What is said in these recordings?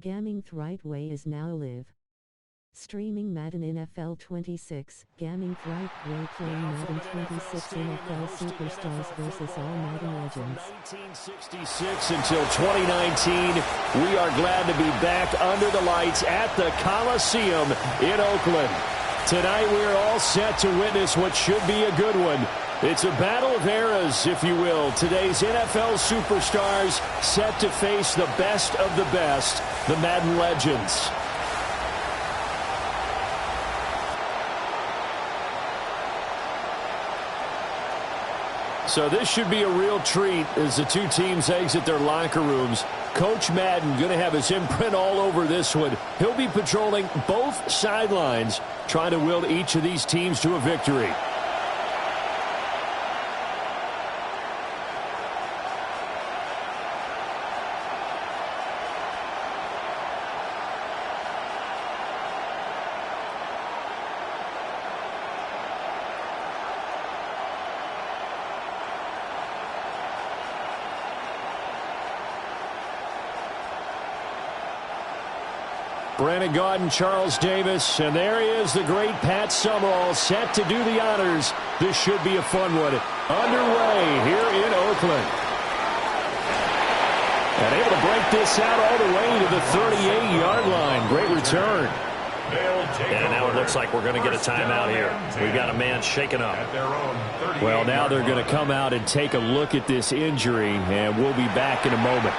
Gaming's right way is now live. Streaming Madden NFL 26, Gaming's right way playing Madden 26 NFL Superstars versus all Madden legends. 1966 until 2019, we are glad to be back under the lights at the Coliseum in Oakland. Tonight we are all set to witness what should be a good one. It's a battle of eras, if you will. Today's NFL superstars set to face the best of the best, the Madden legends. So this should be a real treat as the two teams exit their locker rooms. Coach Madden going to have his imprint all over this one. He'll be patrolling both sidelines, trying to will each of these teams to a victory. Brandon Gaudin, Charles Davis, and there he is, the great Pat Summerall, set to do the honors. This should be a fun one. Underway here in Oakland. And able to break this out all the way to the 38-yard line. Great return. And now it looks like we're going to get a timeout here. We've got a man shaken up. Well, now they're going to come out and take a look at this injury, and we'll be back in a moment.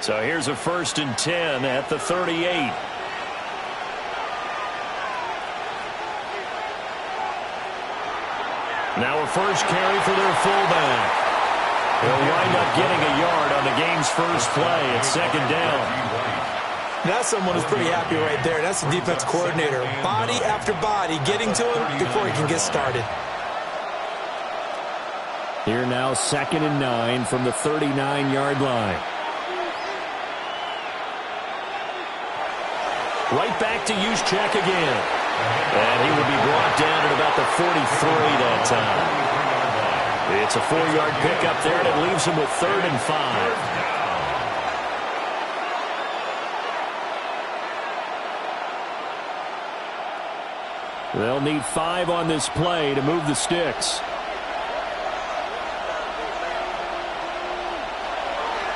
So here's a 1st and 10 at the 38. Now a first carry for their fullback. They'll wind up getting a yard on the game's first play at 2nd down. That's someone who's pretty happy right there. That's the defense coordinator. Body after body getting to him before he can get started. Here now 2nd and 9 from the 39-yard line. Right back to use check again. And he will be brought down at about the 43 that time. It's a 4-yard pickup there, and it leaves him with 3rd and 5. They'll need 5 on this play to move the sticks.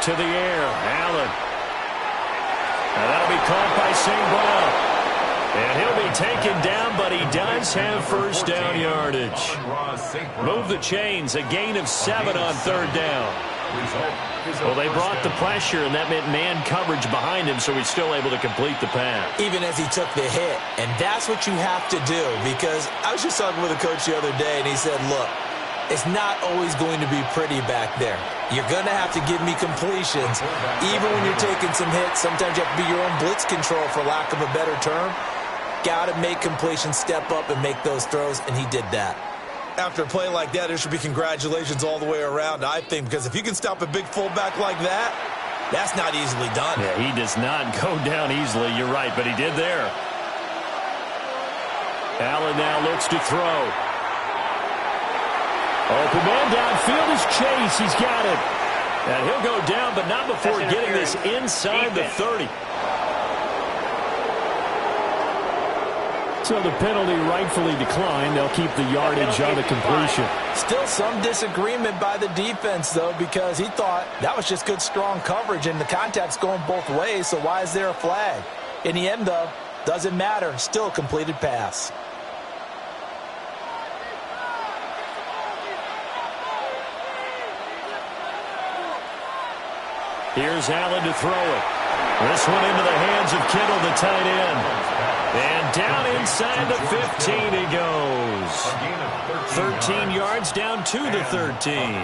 To the air, Allen. And that'll be caught by St. Brown. And he'll be taken down, but he does have first down yardage. Move the chains, a gain of 7 on 3rd down. Well, they brought the pressure, and that meant man coverage behind him, so he's still able to complete the pass. Even as he took the hit. And that's what you have to do, because I was just talking with a coach the other day, and he said, look, it's not always going to be pretty back there. You're going to have to give me completions. Even when you're taking some hits, sometimes you have to be your own blitz control, for lack of a better term. Got to make completions, step up, and make those throws, and he did that. After a play like that, there should be congratulations all the way around, I think, because if you can stop a big fullback like that, that's not easily done. Yeah, he does not go down easily, you're right, but he did there. Allen now looks to throw. Open man downfield is Chase. He's got it. And he'll go down, but not before getting this inside the 30. So the penalty rightfully declined. They'll keep the yardage on the completion. Still some disagreement by the defense, though, because he thought that was just good, strong coverage, and the contact's going both ways, so why is there a flag? In the end, though, doesn't matter. Still a completed pass. Here's Allen to throw it. This one into the hands of Kittle, the tight end. And down inside the 15 he goes. 13 yards down to the 13.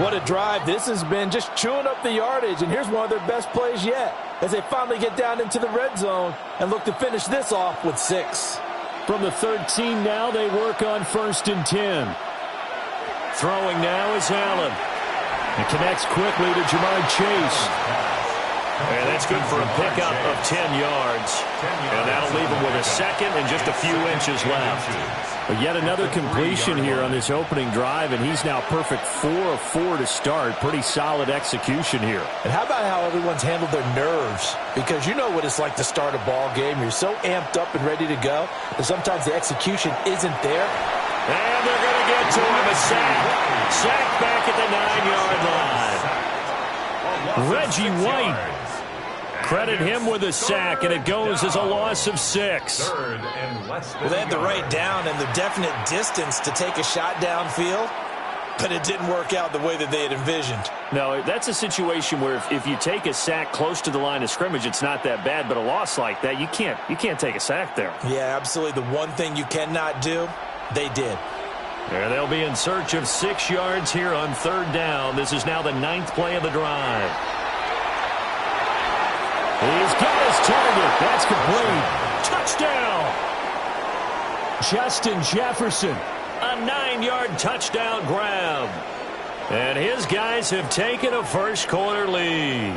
What a drive. This has been just chewing up the yardage, and here's one of their best plays yet as they finally get down into the red zone and look to finish this off with 6. From the 13 now, they work on 1st and 10. Throwing now is Allen. It connects quickly to Jamar Chase. And that's good for a pickup of 10 yards. And that'll leave him with a second and just a few inches left. But yet another completion here on this opening drive, and he's now perfect 4 of 4 to start. Pretty solid execution here. And how about how everyone's handled their nerves? Because you know what it's like to start a ball game. You're so amped up and ready to go, and sometimes the execution isn't there. And they're going to get to him. A sack. Sack back at the 9-yard line. Reggie White. Credit him with a sack, and it goes as a loss of 6. Well, they had the right down and the definite distance to take a shot downfield, but it didn't work out the way that they had envisioned. No, that's a situation where if you take a sack close to the line of scrimmage, it's not that bad, but a loss like that, you can't take a sack there. Yeah, absolutely. The one thing you cannot do, they did. There they'll be in search of 6 yards here on 3rd down. This is now the 9th play of the drive. He's got his target. That's complete. Touchdown. Justin Jefferson. A 9-yard touchdown grab. And his guys have taken a first-quarter lead.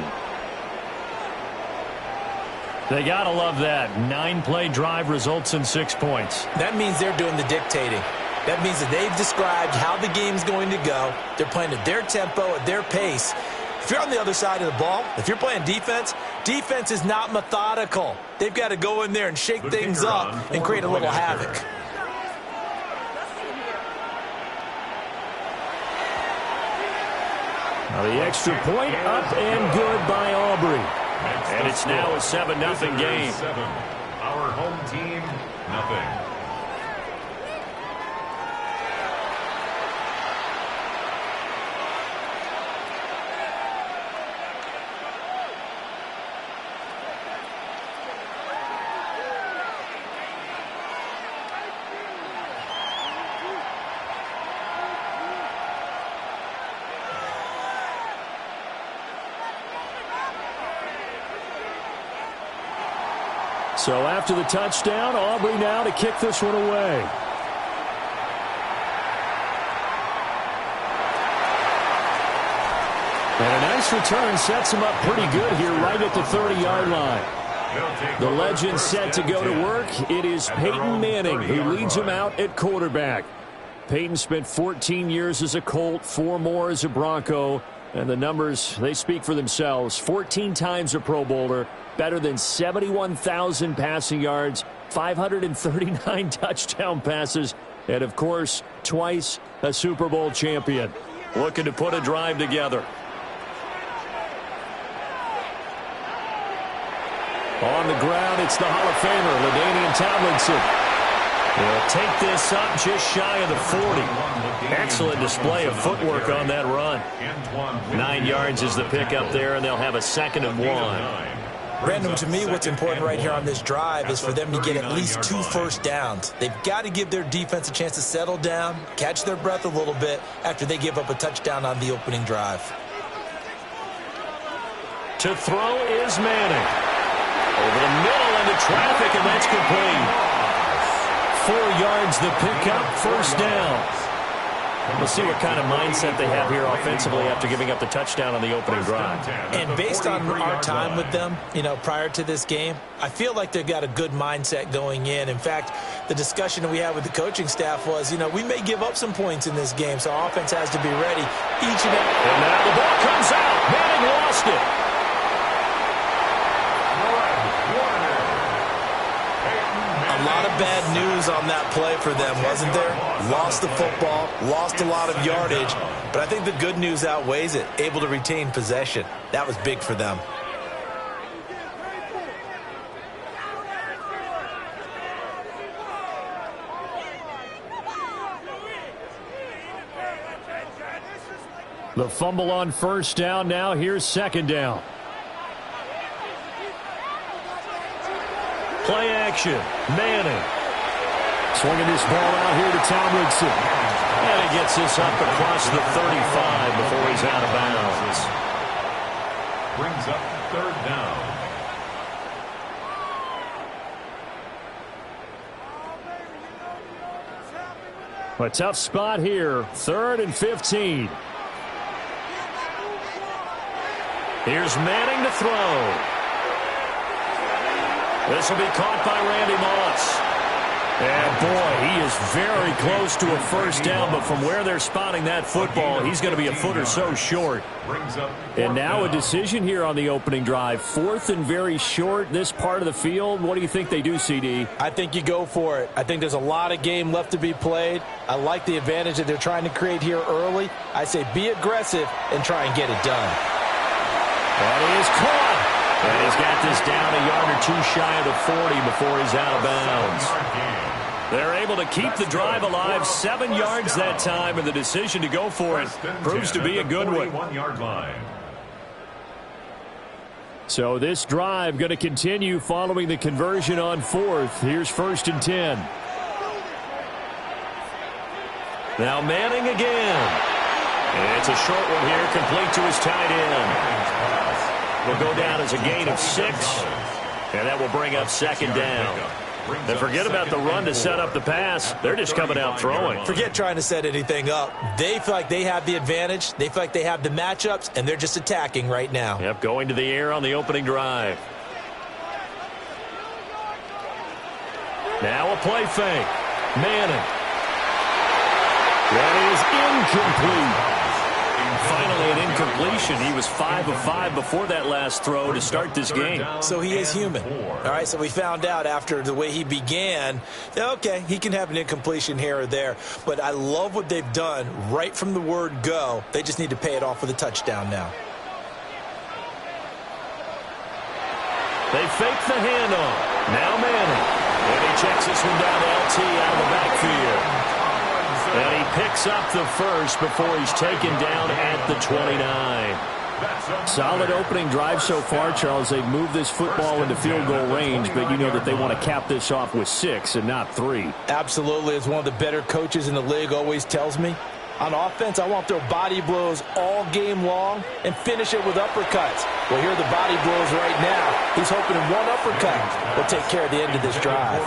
They got to love that. 9-play drive results in 6 points. That means they're doing the dictating. That means that they've described how the game's going to go. They're playing at their tempo, at their pace. If you're on the other side of the ball, if you're playing defense, defense is not methodical. They've got to go in there and shake things up and create a little havoc. Now the extra point up and good by Aubrey. And it's now a 7-0 game. Our home team, nothing. So after the touchdown, Aubrey now to kick this one away. And a nice return sets him up pretty good here right at the 30-yard line. The legend set to go to work. It is Peyton Manning who leads him out at quarterback. Peyton spent 14 years as a Colt, 4 more as a Bronco. And the numbers, they speak for themselves. 14 times a Pro Bowler, better than 71,000 passing yards, 539 touchdown passes, and, of course, twice a Super Bowl champion. Looking to put a drive together. On the ground, it's the Hall of Famer, LaDainian Tomlinson. He'll take this up just shy of the 40. Excellent display of footwork on that run. 9 yards is the pickup there, and they'll have a 2nd and 1. Brandon, to me, what's important right here on this drive is for them to get at least 2 first downs. They've got to give their defense a chance to settle down, catch their breath a little bit after they give up a touchdown on the opening drive. To throw is Manning. Over the middle into traffic, and that's complete. 4 yards the pickup, first down. We'll see what kind of mindset they have here offensively after giving up the touchdown on the opening drive. And based on our time with them, prior to this game, I feel like they've got a good mindset going in. In fact, the discussion that we had with the coaching staff was, we may give up some points in this game, so our offense has to be ready each and every. And now the ball comes out. Manning lost it. A lot of bad news on that play for them, wasn't there? Lost the football, lost a lot of yardage, but I think the good news outweighs it. Able to retain possession. That was big for them. The fumble on first down. Now here's 2nd down. Play action. Manning. Swinging this ball out here to Tomlinson. And he gets this up across the 35 before he's out of bounds. Brings up 3rd down. A tough spot here. 3rd and 15. Here's Manning to throw. This will be caught by Randy Moss. And, boy, he is very close to a first down, but from where they're spotting that football, he's going to be a foot or so short. And now a decision here on the opening drive. 4th and very short, this part of the field. What do you think they do, CD? I think you go for it. I think there's a lot of game left to be played. I like the advantage that they're trying to create here early. I say be aggressive and try and get it done. And he is caught. And he's got this down a yard or two shy of the 40 before he's out of bounds. They're able to keep the drive alive, 7 yards that time, and the decision to go for it proves to be a good one. So this drive going to continue following the conversion on 4th. Here's 1st and 10. Now Manning again. And it's a short one here, complete to his tight end. Will go down as a gain of 6, and that will bring up 2nd down. And forget about the run to set up the pass. They're just coming out throwing. Forget trying to set anything up. They feel like they have the advantage. They feel like they have the matchups, and they're just attacking right now. Yep, going to the air on the opening drive. Now a play fake. Manning. That is incomplete. Finally an incompletion. He was 5 of 5 before that last throw to start this game. So he is human. All right, so we found out after the way he began, okay, he can have an incompletion here or there. But I love what they've done right from the word go. They just need to pay it off with a touchdown now. They fake the handoff. Now Manning. And he checks this one down to LT out of the backfield. And he picks up the first before he's taken down at the 29. Solid opening drive so far, Charles. They've moved this football into field goal range, but you know that they want to cap this off with 6 and not 3. Absolutely. As one of the better coaches in the league always tells me, on offense, I want to throw body blows all game long and finish it with uppercuts. Well, here are the body blows right now. He's hoping one uppercut will take care of the end of this drive.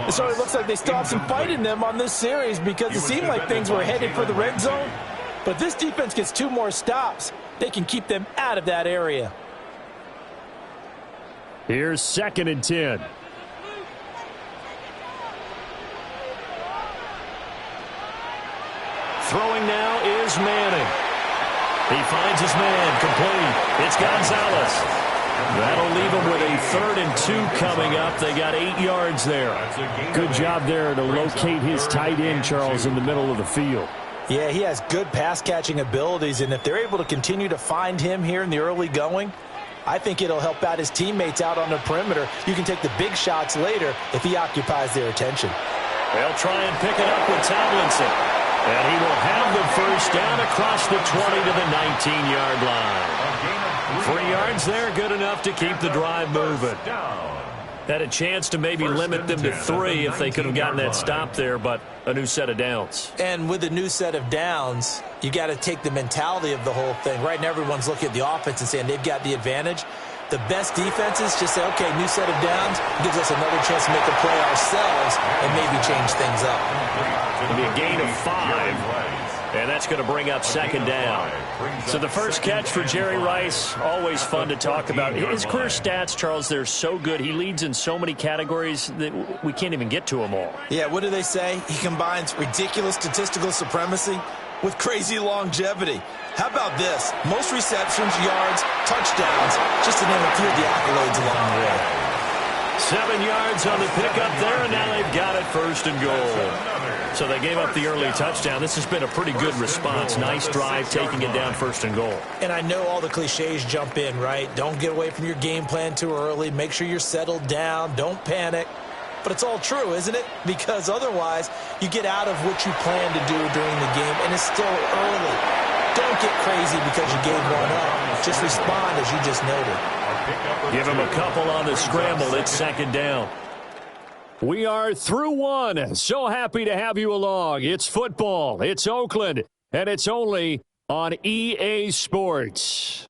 It sort of looks like they still have some fight in them on this series because it seemed like things were headed for the red zone. But if this defense gets 2 more stops, they can keep them out of that area. Here's 2nd and 10. Throwing now is Manning. He finds his man, complete. It's Gonzalez. That'll leave him with a 3rd and 2 coming up. They got 8 yards there. Good job there to locate his tight end, Charles, in the middle of the field. Yeah, he has good pass-catching abilities, and if they're able to continue to find him here in the early going, I think it'll help out his teammates out on the perimeter. You can take the big shots later if he occupies their attention. They'll try and pick it up with Tomlinson. And he will have the first down across the 20 to the 19-yard line. 3 yards there, good enough to keep the drive moving. Had a chance to maybe limit them to 3 if they could have gotten that stop there, but a new set of downs. And with a new set of downs, you got to take the mentality of the whole thing. Right now, everyone's looking at the offense and saying they've got the advantage. The best defenses just say, okay, new set of downs gives us another chance to make a play ourselves and maybe change things up. It'll be a gain of 5, and that's going to bring up 2nd down. So the first catch for Jerry Rice, always fun to talk about. His career stats, Charles, they're so good. He leads in so many categories that we can't even get to them all. Yeah, what do they say? He combines ridiculous statistical supremacy with crazy longevity. How about this? Most receptions, yards, touchdowns, just to name a few of the accolades along the way. 7 yards on the pickup there, and now they've got it 1st and goal. So they gave up the early touchdown. This has been a pretty good response. Nice drive, taking it down 1st and goal. And I know all the cliches jump in, right? Don't get away from your game plan too early. Make sure you're settled down. Don't panic. But it's all true, isn't it? Because otherwise, you get out of what you plan to do during the game, and it's still early. Don't get crazy because you gave one up. Just respond as you just noted. Give him a couple on the scramble. It's 2nd down. We are through one. So happy to have you along. It's football. It's Oakland. And it's only on EA Sports.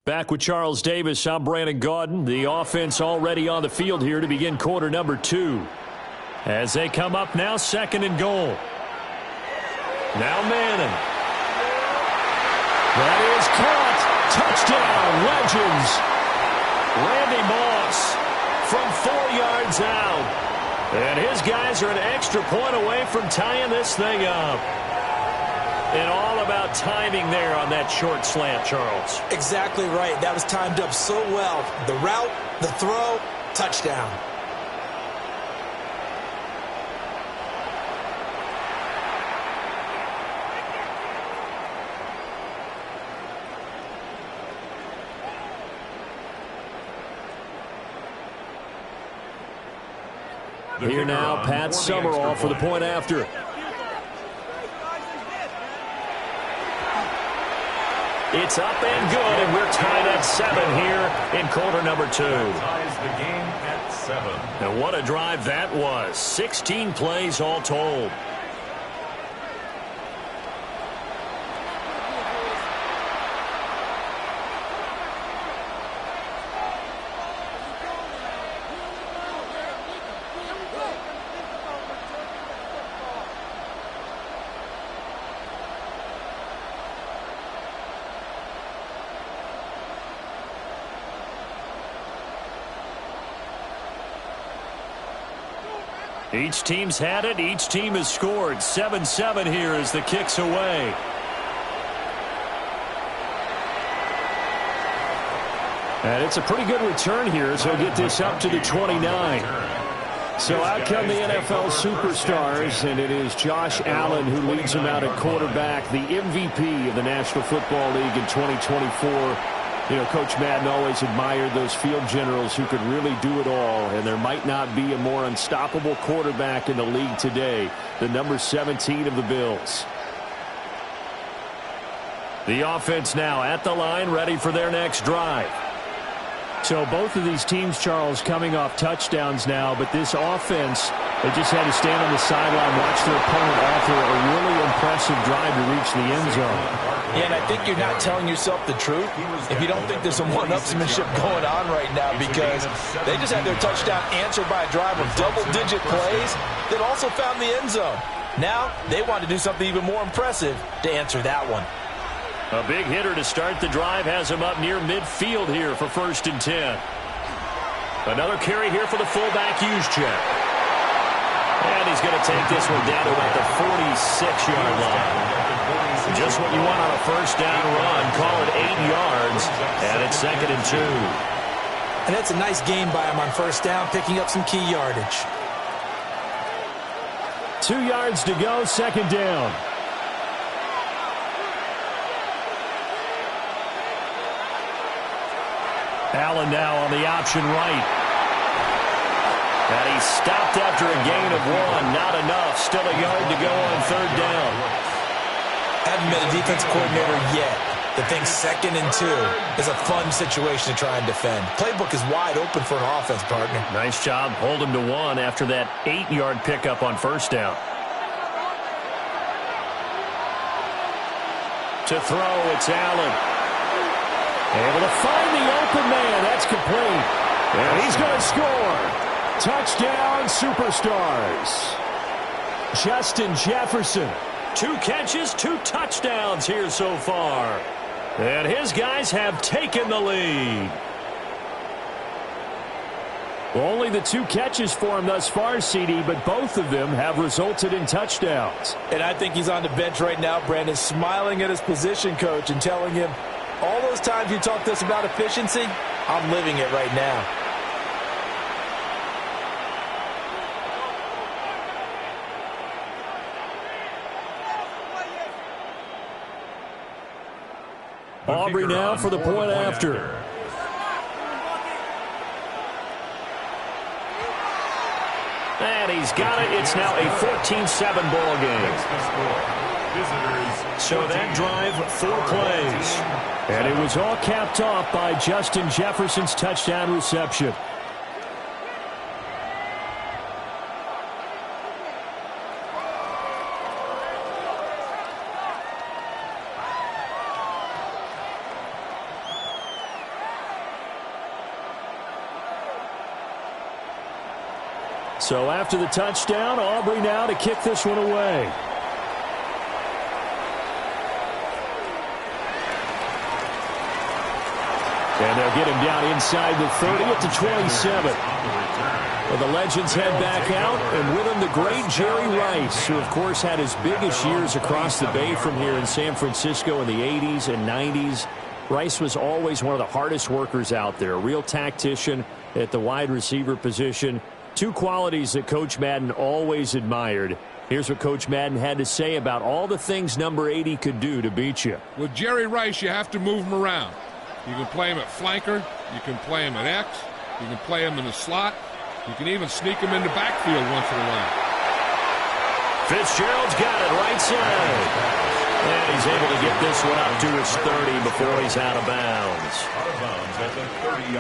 Back with Charles Davis, I'm Brandon Gaudin. The offense already on the field here to begin quarter number 2. As they come up now, 2nd and goal. Now Madden. That is caught. Touchdown, Legends. Randy Moss from 4 yards out. And his guys are an extra point away from tying this thing up. And all about timing there on that short slant, Charles. Exactly right. That was timed up so well. The route, the throw, touchdown. Here now, Pat Summerall for the point after. It's up and good, and we're tied at 7 here in quarter number 2. Ties the game at 7. And what a drive that was. 16 plays all told. Each team's had it. Each team has scored. 7-7 here as the kick's away. And it's a pretty good return here, so he'll get this up to the 29. So out come the NFL superstars, and it is Josh Allen who leads them out at quarterback, the MVP of the National Football League in 2024. You know, Coach Madden always admired those field generals who could really do it all, and there might not be a more unstoppable quarterback in the league today, the number 17 of the Bills. The offense now at the line, ready for their next drive. So both of these teams, Charles, coming off touchdowns now, but this offense, they just had to stand on the sideline, watch their opponent offer a really impressive drive to reach the end zone. Yeah, and I think you're not telling yourself the truth if you don't think there's some one-upsmanship going on right now, because they just had their touchdown answered by a drive of double-digit plays that also found the end zone. Now they want to do something even more impressive to answer that one. A big hitter to start the drive has him up near midfield here for 1st and 10. Another carry here for the fullback Juszczyk. And he's going to take this one down to about the 46-yard line. Just what you want on a first down run. Call it 8 yards. And it's 2nd and 2. And that's a nice gain by him on first down, picking up some key yardage. 2 yards to go, 2nd down. Allen now on the option right. And he stopped after a gain of 1. Not enough. Still a yard to go on 3rd down. Haven't been a defense coordinator yet. The thing 2nd and 2 is a fun situation to try and defend. Playbook is wide open for an offense, partner. Nice job. Hold him to 1 after that 8-yard pickup on 1st down. To throw, it's Allen. Able to find the open man. That's complete. And he's going to score. Touchdown, Superstars. Justin Jefferson. 2 catches, 2 touchdowns here so far. And his guys have taken the lead. Only the 2 catches for him thus far, CD, but both of them have resulted in touchdowns. And I think he's on the bench right now, Brandon, smiling at his position coach and telling him, all those times you talk to us about efficiency, I'm living it right now. Aubrey now for the point after. And he's got it. It's now a 14-7 ball game. So that drive, 4 plays. And it was all capped off by Justin Jefferson's touchdown reception. So after the touchdown, Aubrey now to kick this one away. And they'll get him down inside the 30 at the 27. Well, the legends head back out, and with him the great Jerry Rice, who, of course, had his biggest years across the bay from here in San Francisco in the 80s and 90s. Rice was always one of the hardest workers out there, a real tactician at the wide receiver position. Two qualities that Coach Madden always admired. Here's what Coach Madden had to say about all the things number 80 could do to beat you. With Jerry Rice, you have to move him around. You can play him at flanker. You can play him at X. You can play him in the slot. You can even sneak him in the backfield once in a while. Fitzgerald's got it right side. And he's able to get this one up to his 30 before he's out of bounds.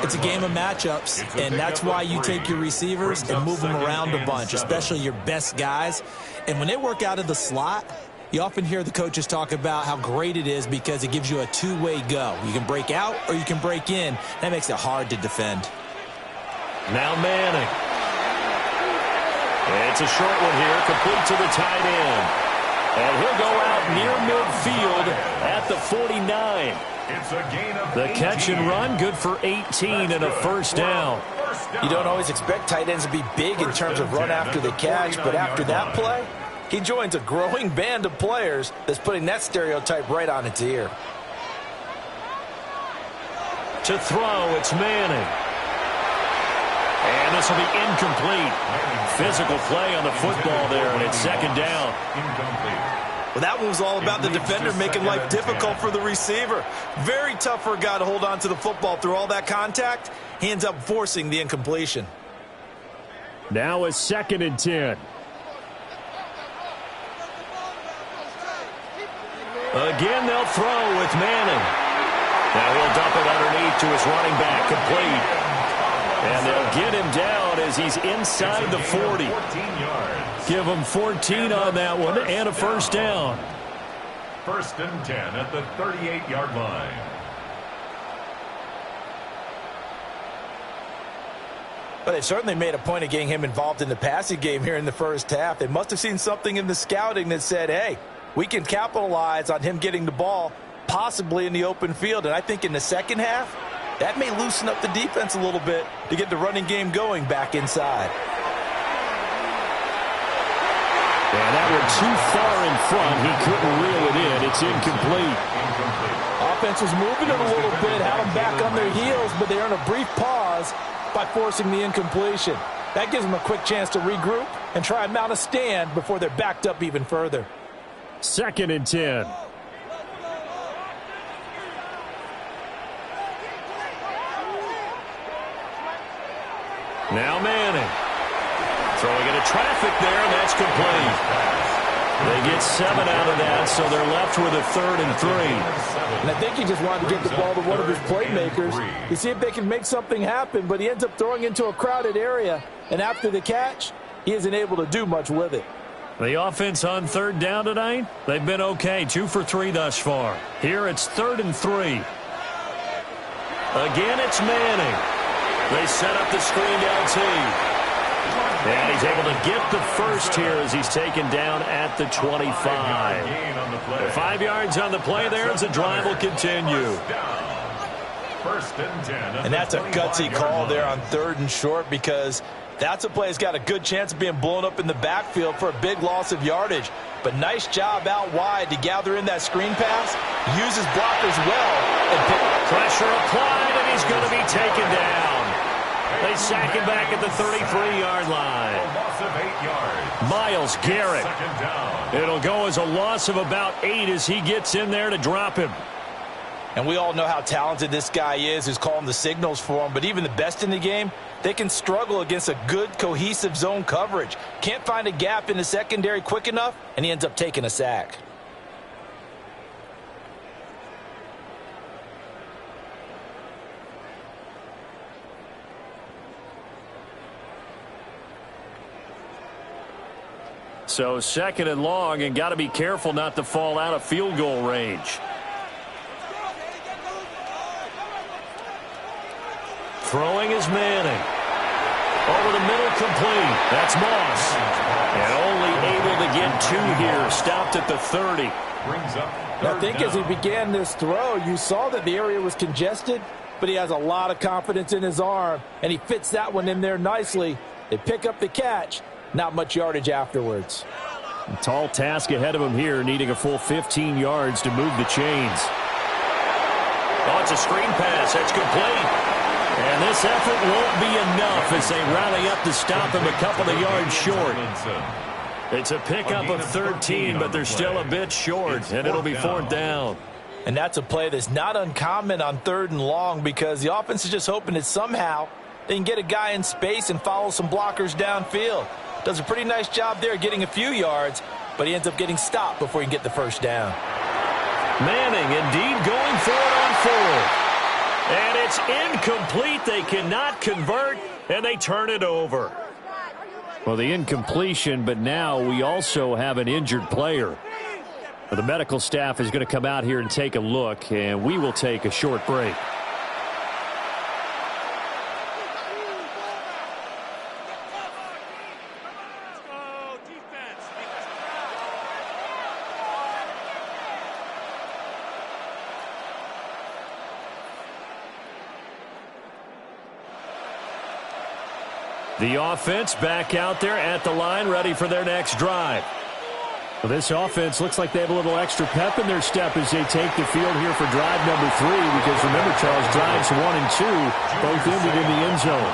It's a game of matchups, and that's why you take your receivers and move them around a bunch, especially your best guys. And when they work out of the slot, you often hear the coaches talk about how great it is because it gives you a two-way go. You can break out or you can break in. That makes it hard to defend. Now Manning. It's a short one here, complete to the tight end. And he'll go out near midfield at the 49. The catch and run, good for 18 and a first down. You don't always expect tight ends to be big in terms of run after the catch, but after that play, he joins a growing band of players that's putting that stereotype right on its ear. To throw, it's Manning. And this will be incomplete. Physical play on the football there, and it's second down. Well, that one was all about the defender making life difficult for the receiver. Very tough for a guy to hold on to the football through all that contact. He ends up forcing the incompletion. Now a 2nd and 10. Again, they'll throw with Manning. Now he'll dump it underneath to his running back, complete. And they'll get him down as he's inside the 40. Give him 14 on that one and a first down. 1st and 10 at the 38-yard line. But they certainly made a point of getting him involved in the passing game here in the first half. They must have seen something in the scouting that said, hey, we can capitalize on him getting the ball, possibly in the open field. And I think in the second half, that may loosen up the defense a little bit to get the running game going back inside. And that one too far in front. He couldn't reel it in. It's incomplete. Offense was moving it a little bit, had them back on their heels, but they earn a brief pause by forcing the incompletion. That gives them a quick chance to regroup and try and mount a stand before they're backed up even further. 2nd and 10. Now Manning. Throwing into traffic there, and that's complete. They get 7 out of that, so they're left with a 3rd and 3. And I think he just wanted to get the ball to one of his playmakers to see if they can make something happen, but he ends up throwing into a crowded area, and after the catch, he isn't able to do much with it. The offense on 3rd down tonight, they've been okay, 2 for 3 thus far. Here it's 3rd and 3. Again, it's Manning. They set up the screen LT. And he's able to get the first here as he's taken down at the 25. 5 yards on the play there as the drive will continue. 1st and 10. And that's a gutsy call there on 3rd and short because that's a play that's got a good chance of being blown up in the backfield for a big loss of yardage. But nice job out wide to gather in that screen pass, use his blockers well. And pressure applied, and he's going to be taken down. They sack him back at the 33-yard line. Loss of 8 yards. Myles Garrett. 2nd down. It'll go as a loss of about 8 as he gets in there to drop him. And we all know how talented this guy is who's calling the signals for him. But even the best in the game, they can struggle against a good, cohesive zone coverage. Can't find a gap in the secondary quick enough, and he ends up taking a sack. So 2nd and long, and got to be careful not to fall out of field goal range. Throwing is Manning. Over the middle, complete. That's Moss. And only able to get 2 here. Stopped at the 30. Brings up I think as he began this throw, you saw that the area was congested, but he has a lot of confidence in his arm, and he fits that one in there nicely. They pick up the catch, not much yardage afterwards. A tall task ahead of him here, needing a full 15 yards to move the chains. Oh, it's a screen pass. That's complete. And this effort won't be enough as they rally up to stop him a couple of yards short. It's a pickup of 13, but they're still a bit short, and it'll be fourth down. And that's a play that's not uncommon on 3rd and long because the offense is just hoping that somehow they can get a guy in space and follow some blockers downfield. Does a pretty nice job there getting a few yards, but he ends up getting stopped before he can get the first down. Manning indeed going for it on 4th. And it's incomplete. They cannot convert, and they turn it over. Well, the incompletion, but now we also have an injured player. The medical staff is going to come out here and take a look, and we will take a short break. The offense back out there at the line, ready for their next drive. Well, this offense looks like they have a little extra pep in their step as they take the field here for drive number 3, because remember, Charles, drives 1 and 2 both ended in the end zone.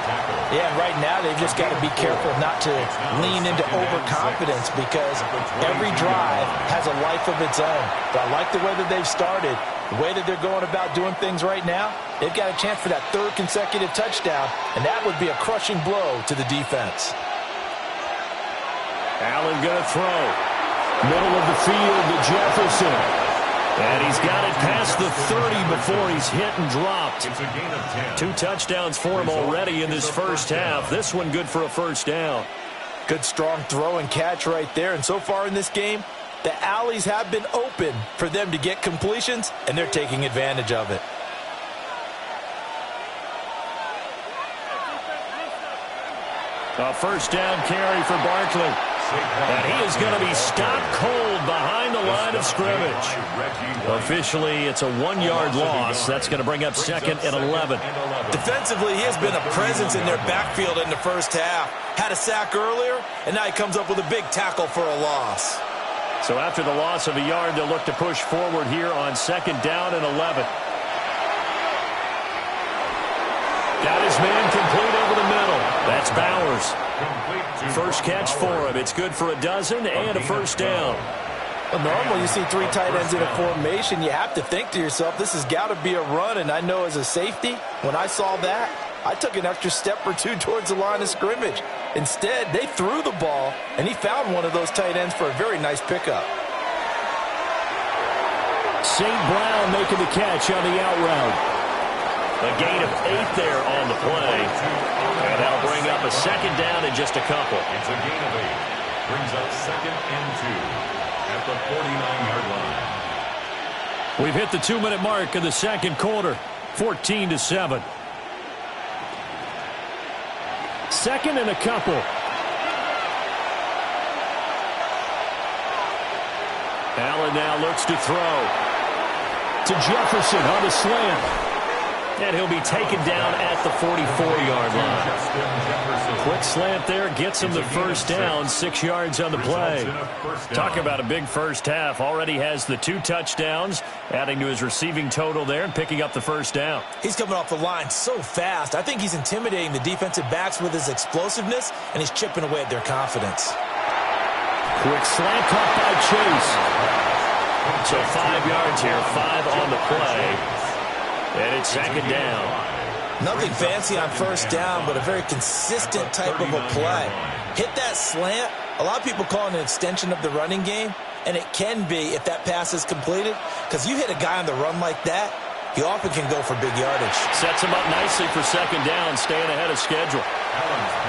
Yeah, and right now they've just got to be careful not to lean into overconfidence because every drive has a life of its own. But I like the way that they've started, the way that they're going about doing things right now. They've got a chance for that 3rd consecutive touchdown, and that would be a crushing blow to the defense. Allen going to throw. Middle of the field to Jefferson. And he's got it past the 30 before he's hit and dropped. It's a gain of 10. 2 touchdowns for him already in this first half. This one good for a first down. Good strong throw and catch right there. And so far in this game, the alleys have been open for them to get completions, and they're taking advantage of it. A first down carry for Barkley. And he is going to be stopped cold behind the line of scrimmage. Officially, it's a 1-yard loss. That's going to bring up 2nd and 11. Defensively, he has been a presence in their backfield in the first half. Had a sack earlier, and now he comes up with a big tackle for a loss. So after the loss of a yard, they'll look to push forward here on 2nd down and 11. Got his man complete over the middle. That's Bowers. First catch for him. It's good for a dozen and a first down. Well, normally you see 3 tight ends in a formation. You have to think to yourself, this has got to be a run. And I know as a safety, when I saw that, I took an extra step or 2 towards the line of scrimmage. Instead, they threw the ball, and he found one of those tight ends for a very nice pickup. St. Brown making the catch on the out route. A gain of 8 there on the play. And that'll bring up a 2nd down in just a couple. It's a gain of 8. Brings up 2nd and 2 at the 49-yard line. We've hit the 2-minute mark in the second quarter. 14-7. 2nd and a couple. Allen now looks to throw. To Jefferson on the slant. And he'll be taken down at the 44-yard line. Quick slant there gets him the first down, 6 yards on the play. Talk about a big first half. Already has the 2 touchdowns, adding to his receiving total there and picking up the first down. He's coming off the line so fast. I think he's intimidating the defensive backs with his explosiveness, and he's chipping away at their confidence. Quick slant caught by Chase. So 5 yards here, 5 on the play. And it's 2nd down. Nothing fancy on first down, but a very consistent type of a play. Hit that slant. A lot of people call it an extension of the running game, and it can be if that pass is completed, because you hit a guy on the run like that, he often can go for big yardage. Sets him up nicely for 2nd down, staying ahead of schedule.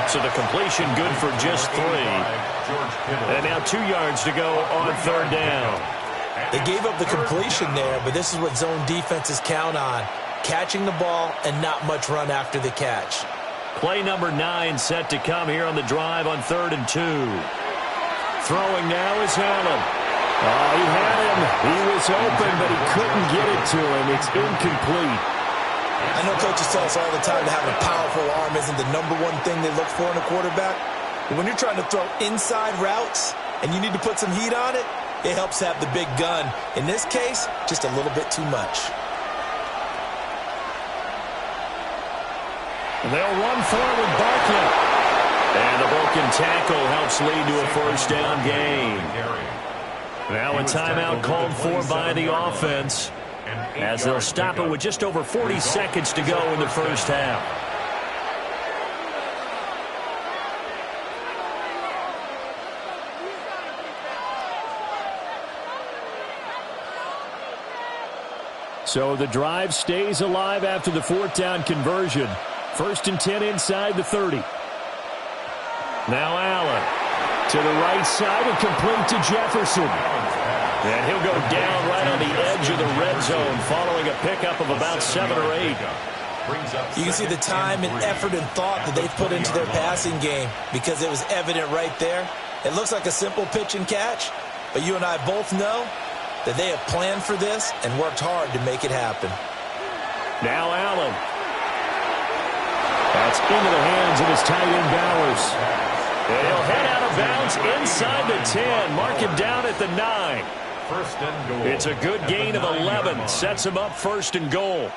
So the completion good for just 3. And now 2 yards to go on 3rd down. They gave up the completion there, but this is what zone defenses count on. Catching the ball and not much run after the catch. Play number 9 set to come here on the drive on 3rd and 2. Throwing now is Allen. Oh, he had him. He was open, but he couldn't get it to him. It's incomplete. I know coaches tell us all the time to have a powerful arm isn't the #1 thing they look for in a quarterback. But when you're trying to throw inside routes and you need to put some heat on it, it helps have the big gun. In this case, just a little bit too much. They'll run forward with Barkley. And the broken tackle helps lead to a first down gain. Now a timeout called for by the offense, as they'll stop it with just over 40 seconds to go in the first half. So the drive stays alive after the 4th down conversion. 1st and 10 inside the 30. Now Allen to the right side and complete to Jefferson. And he'll go down right on the edge of the red zone following a pickup of about 7 or 8. You can see the time and effort and thought that they put into their passing game because it was evident right there. It looks like a simple pitch and catch, but you and I both know that they have planned for this and worked hard to make it happen. Now Allen. That's into the hands of his tight end Bowers. And he'll head out of bounds inside the 10. Mark him down at the 9. First and goal. It's a good gain of 11. Sets him up 1st and goal.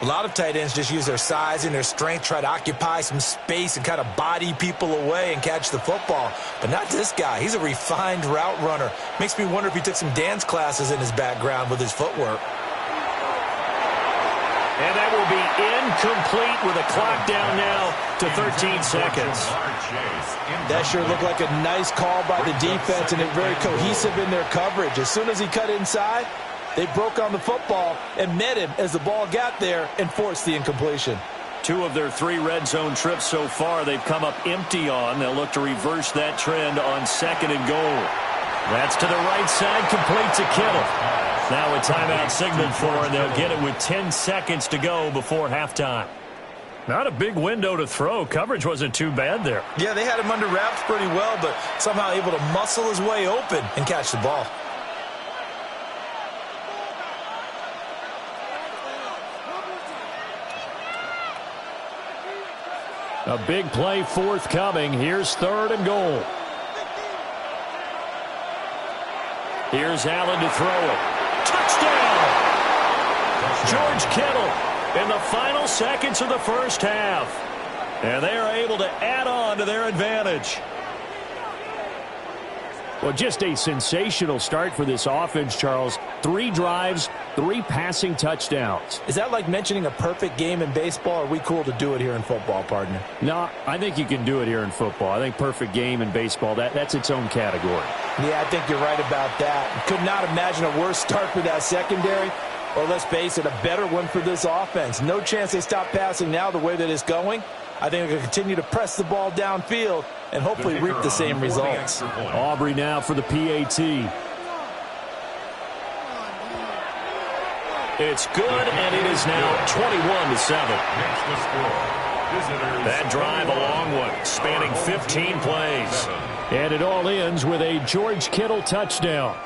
A lot of tight ends just use their size and their strength, try to occupy some space and kind of body people away and catch the football. But not this guy. He's a refined route runner. Makes me wonder if he took some dance classes in his background with his footwork. And that will be incomplete with a clock down now to 13 seconds. That sure looked like a nice call by the defense, and they're very cohesive in their coverage. As soon as he cut inside, they broke on the football and met him as the ball got there and forced the incompletion. 2 of their 3 red zone trips so far they've come up empty on. They'll look to reverse that trend on 2nd and goal. That's to the right side, complete to Kittle. Now a timeout signaled for, and they'll get it with 10 seconds to go before halftime. Not a big window to throw. Coverage wasn't too bad there. Yeah, they had him under wraps pretty well, but somehow able to muscle his way open and catch the ball. A big play forthcoming. Here's 3rd and goal. Here's Allen to throw it. Touchdown! George Kittle in the final seconds of the first half. And they are able to add on to their advantage. Well, just a sensational start for this offense, Charles. 3 drives, 3 passing touchdowns. Is that like mentioning a perfect game in baseball? Or are we cool to do it here in football, partner? No, I think you can do it here in football. I think perfect game in baseball, that's its own category. Yeah, I think you're right about that. Could not imagine a worse start for that secondary, or let's face it, a better one for this offense. No chance they stop passing now the way that it's going. I think they're going to continue to press the ball downfield and hopefully reap the same results. Aubrey now for the PAT. It's good, and it is now 21-7. That drive a long one, spanning 15 plays. And it all ends with a George Kittle touchdown.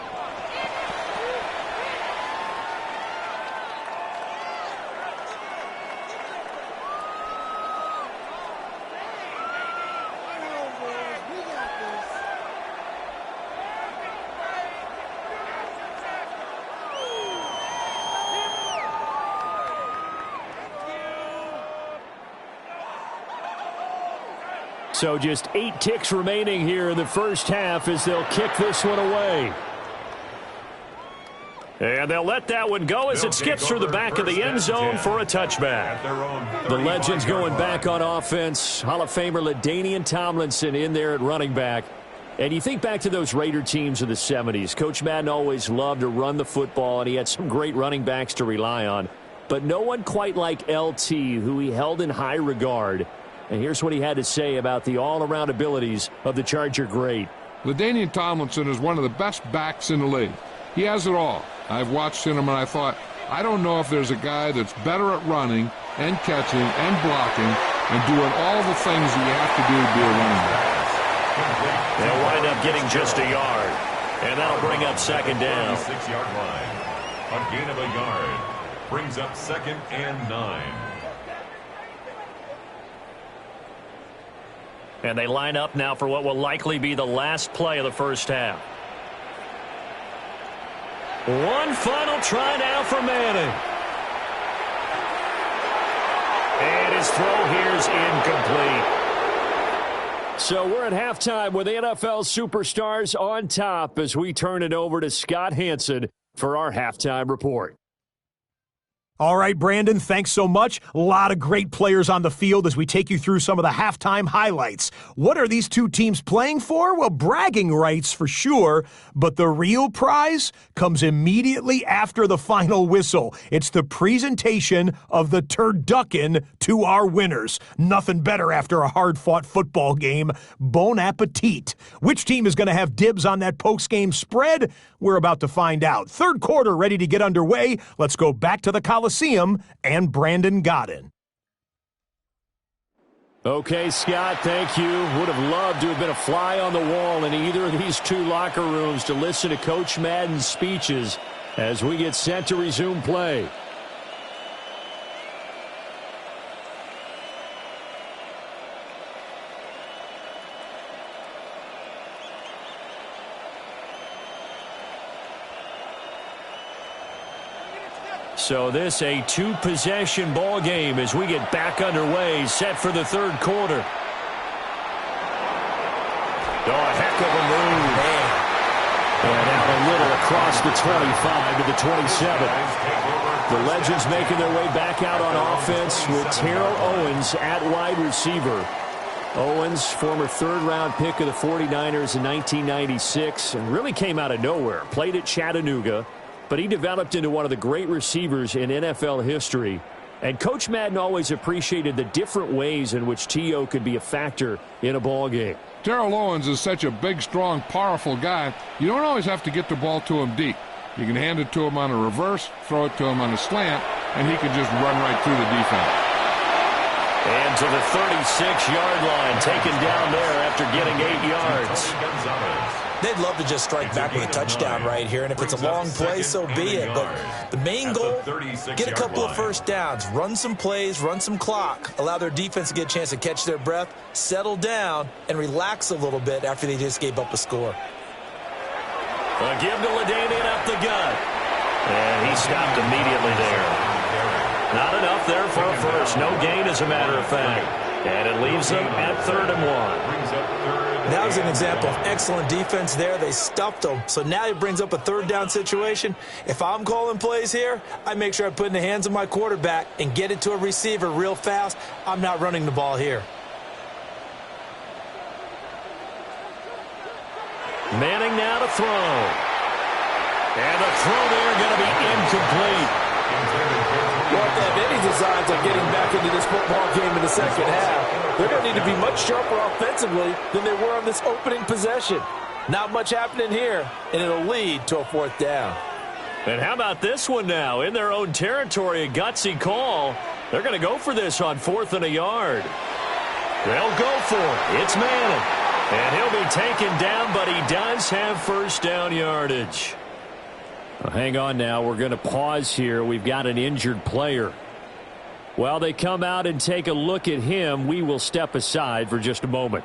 So just 8 ticks remaining here in the first half as they'll kick this one away. And they'll let that one go as it skips through the back of the end zone for a touchback. The Legends going back on offense. Hall of Famer LaDainian Tomlinson in there at running back. And you think back to those Raider teams of the 70s. Coach Madden always loved to run the football, and he had some great running backs to rely on. But no one quite like LT, who he held in high regard. And here's what he had to say about the all-around abilities of the Charger great. LaDainian Tomlinson is one of the best backs in the league. He has it all. I've watched him and I thought, I don't know if there's a guy that's better at running and catching and blocking and doing all the things that you have to do to be a running back. They'll wind up getting just a yard. And that'll bring up 2nd down. 6-yard line. A gain of a yard. Brings up 2nd and 9. And they line up now for what will likely be the last play of the first half. One final try now for Manning. And his throw here is incomplete. So we're at halftime with NFL superstars on top as we turn it over to Scott Hanson for our halftime report. All right, Brandon, thanks so much. A lot of great players on the field as we take you through some of the halftime highlights. What are these two teams playing for? Well, bragging rights for sure, but the real prize comes immediately after the final whistle. It's the presentation of the turducken to our winners. Nothing better after a hard-fought football game. Bon appetit. Which team is going to have dibs on that post-game spread? We're about to find out. Third quarter ready to get underway. Let's go back to the Coliseum and Brandon Godden. Okay, Scott, thank you. Would have loved to have been a fly on the wall in either of these two locker rooms to listen to Coach Madden's speeches as we get set to resume play. So this a two-possession ball game as we get back underway, set for the third quarter. Oh, a heck of a move. And out a little across the 25 to the 27. The Legends making their way back out on offense with Terrell Owens at wide receiver. Owens, former third-round pick of the 49ers in 1996, and really came out of nowhere. Played at Chattanooga. But he developed into one of the great receivers in NFL history. And Coach Madden always appreciated the different ways in which T.O. could be a factor in a ball game. Terrell Owens is such a big, strong, powerful guy. You don't always have to get the ball to him deep. You can hand it to him on a reverse, throw it to him on a slant, and he can just run right through the defense. And to the 36-yard line, taken down there after getting 8 yards. They'd love to just strike back with a touchdown right here, and if it's a long play, so be it. But the main goal, get a couple of first downs, run some plays, run some clock, allow their defense to get a chance to catch their breath, settle down, and relax a little bit after they just gave up a score. A give to LaDainian up the gut. And he stopped immediately there. Not enough there for a first. No gain, as a matter of fact. And it leaves them at 3rd and 1. That was an example of excellent defense there. They stuffed them. So now he brings up a 3rd down situation. If I'm calling plays here, I make sure I put it in the hands of my quarterback and get it to a receiver real fast. I'm not running the ball here. Manning now to throw. And the throw there going to be incomplete. Well, if they have any designs on getting back into this football game in the second half, they're going to need to be much sharper offensively than they were on this opening possession. Not much happening here, and it'll lead to a 4th down. And how about this one now? In their own territory, a gutsy call. They're going to go for this on 4th and a yard. They'll go for it. It's Manning. And he'll be taken down, but he does have first down yardage. Hang on now. We're going to pause here. We've got an injured player. While they come out and take a look at him, we will step aside for just a moment.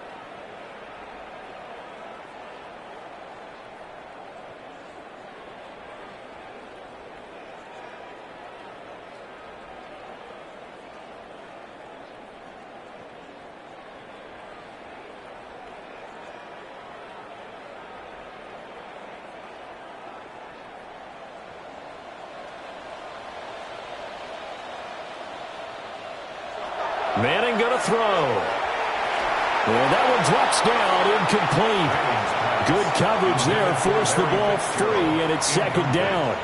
Manning going to throw. And that one drops down, incomplete. Good coverage there, forced the ball free, and it's 2nd down.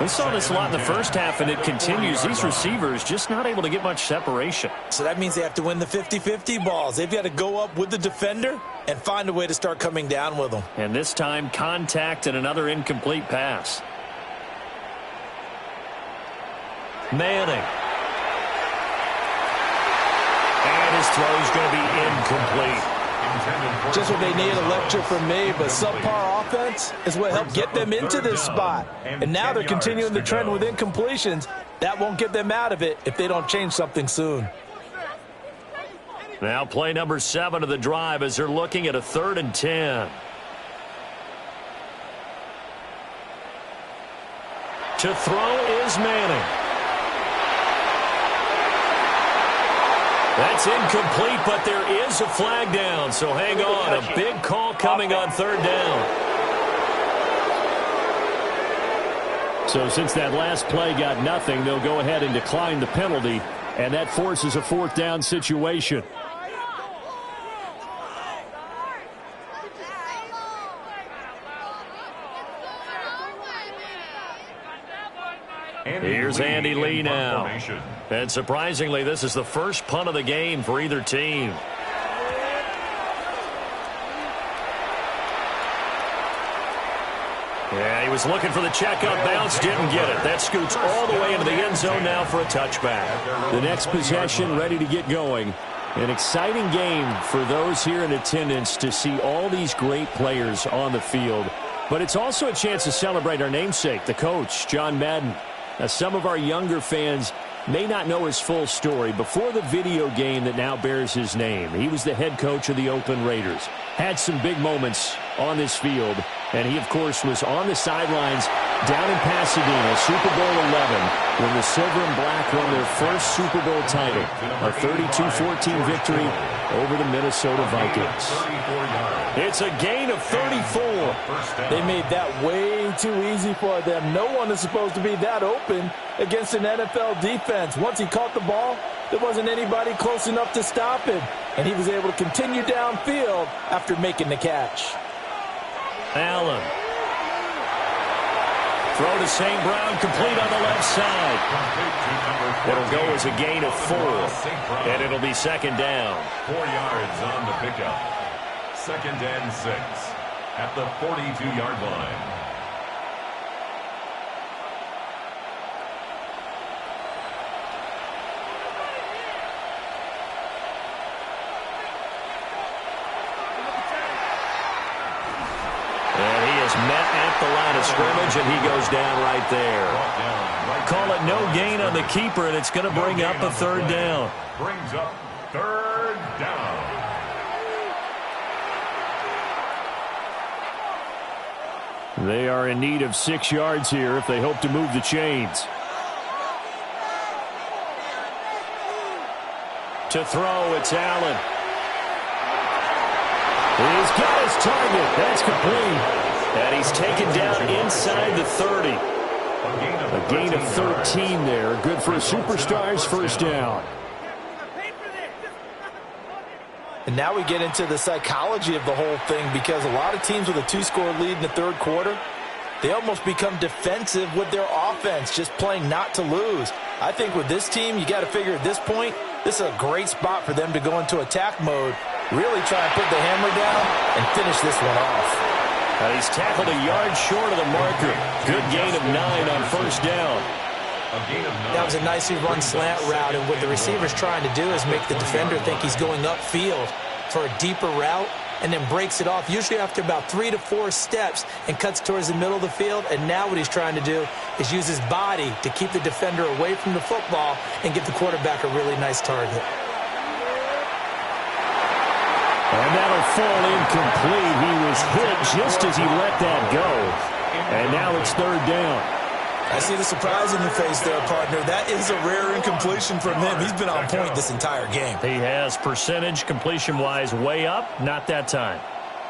We saw this a lot in the first half, and it continues. These receivers just not able to get much separation. So that means they have to win the 50-50 balls. They've got to go up with the defender and find a way to start coming down with them. And this time, contact and another incomplete pass. Manning. And his throw is going to be incomplete. Just what they need, a lecture from me, but subpar offense is what helped get them into this spot. And now they're continuing the trend with incompletions. That won't get them out of it if they don't change something soon. Now play number 7 of the drive as they're looking at a 3rd and 10. To throw is Manning. That's incomplete, but there is a flag down, so hang on. A big call coming on 3rd down. So since that last play got nothing, they'll go ahead and decline the penalty, and that forces a 4th down situation. Here's Andy Lee now. And surprisingly, this is the first punt of the game for either team. Yeah, he was looking for the checkup bounce, didn't get it. That scoots all the way into the end zone now for a touchback. The next possession ready to get going. An exciting game for those here in attendance to see all these great players on the field. But it's also a chance to celebrate our namesake, the coach, John Madden. Now, some of our younger fans may not know his full story. Before the video game that now bears his name, he was the head coach of the Oakland Raiders. Had some big moments on this field, and he, of course, was on the sidelines down in Pasadena, Super Bowl 11, when the Silver and Black won their first Super Bowl title, a 32-14 victory over the Minnesota Vikings. It's a gain of 34. They made that way too easy for them. No one is supposed to be that open against an NFL defense. Once he caught the ball, there wasn't anybody close enough to stop him, and he was able to continue downfield after making the catch. Allen. Throw to St. Brown, complete on the left side. It'll go as a gain of 4, and it'll be 2nd down. 4 yards on the pickup. 2nd and 6 at the 42-yard line. And he is met at the line of scrimmage, and he goes down right there. Call it no gain on the keeper, and it's going to bring up a 3rd down. Brings up 3rd down. They are in need of 6 yards here if they hope to move the chains. To throw, it's Allen. He's got his target. That's complete. And he's taken down inside the 30. A gain of 13 there. Good for a superstar's 1st down. And now we get into the psychology of the whole thing, because a lot of teams with a 2-score lead in the 3rd quarter, they almost become defensive with their offense, just playing not to lose. I think with this team, you got to figure at this point, this is a great spot for them to go into attack mode, really try and put the hammer down and finish this one off. He's tackled a yard short of the marker. Good gain of 9 on 1st down. That was a nicely run slant route, and what the receiver's trying to do is make the defender think he's going upfield for a deeper route, and then breaks it off, usually after about 3 to 4 steps, and cuts towards the middle of the field. And now what he's trying to do is use his body to keep the defender away from the football and get the quarterback a really nice target. And that'll fall incomplete. He was hit just as he let that go. And now it's 3rd down. I see the surprise in your face there, partner. That is a rare incompletion from him. He's been on point this entire game. He has percentage completion-wise way up. Not that time.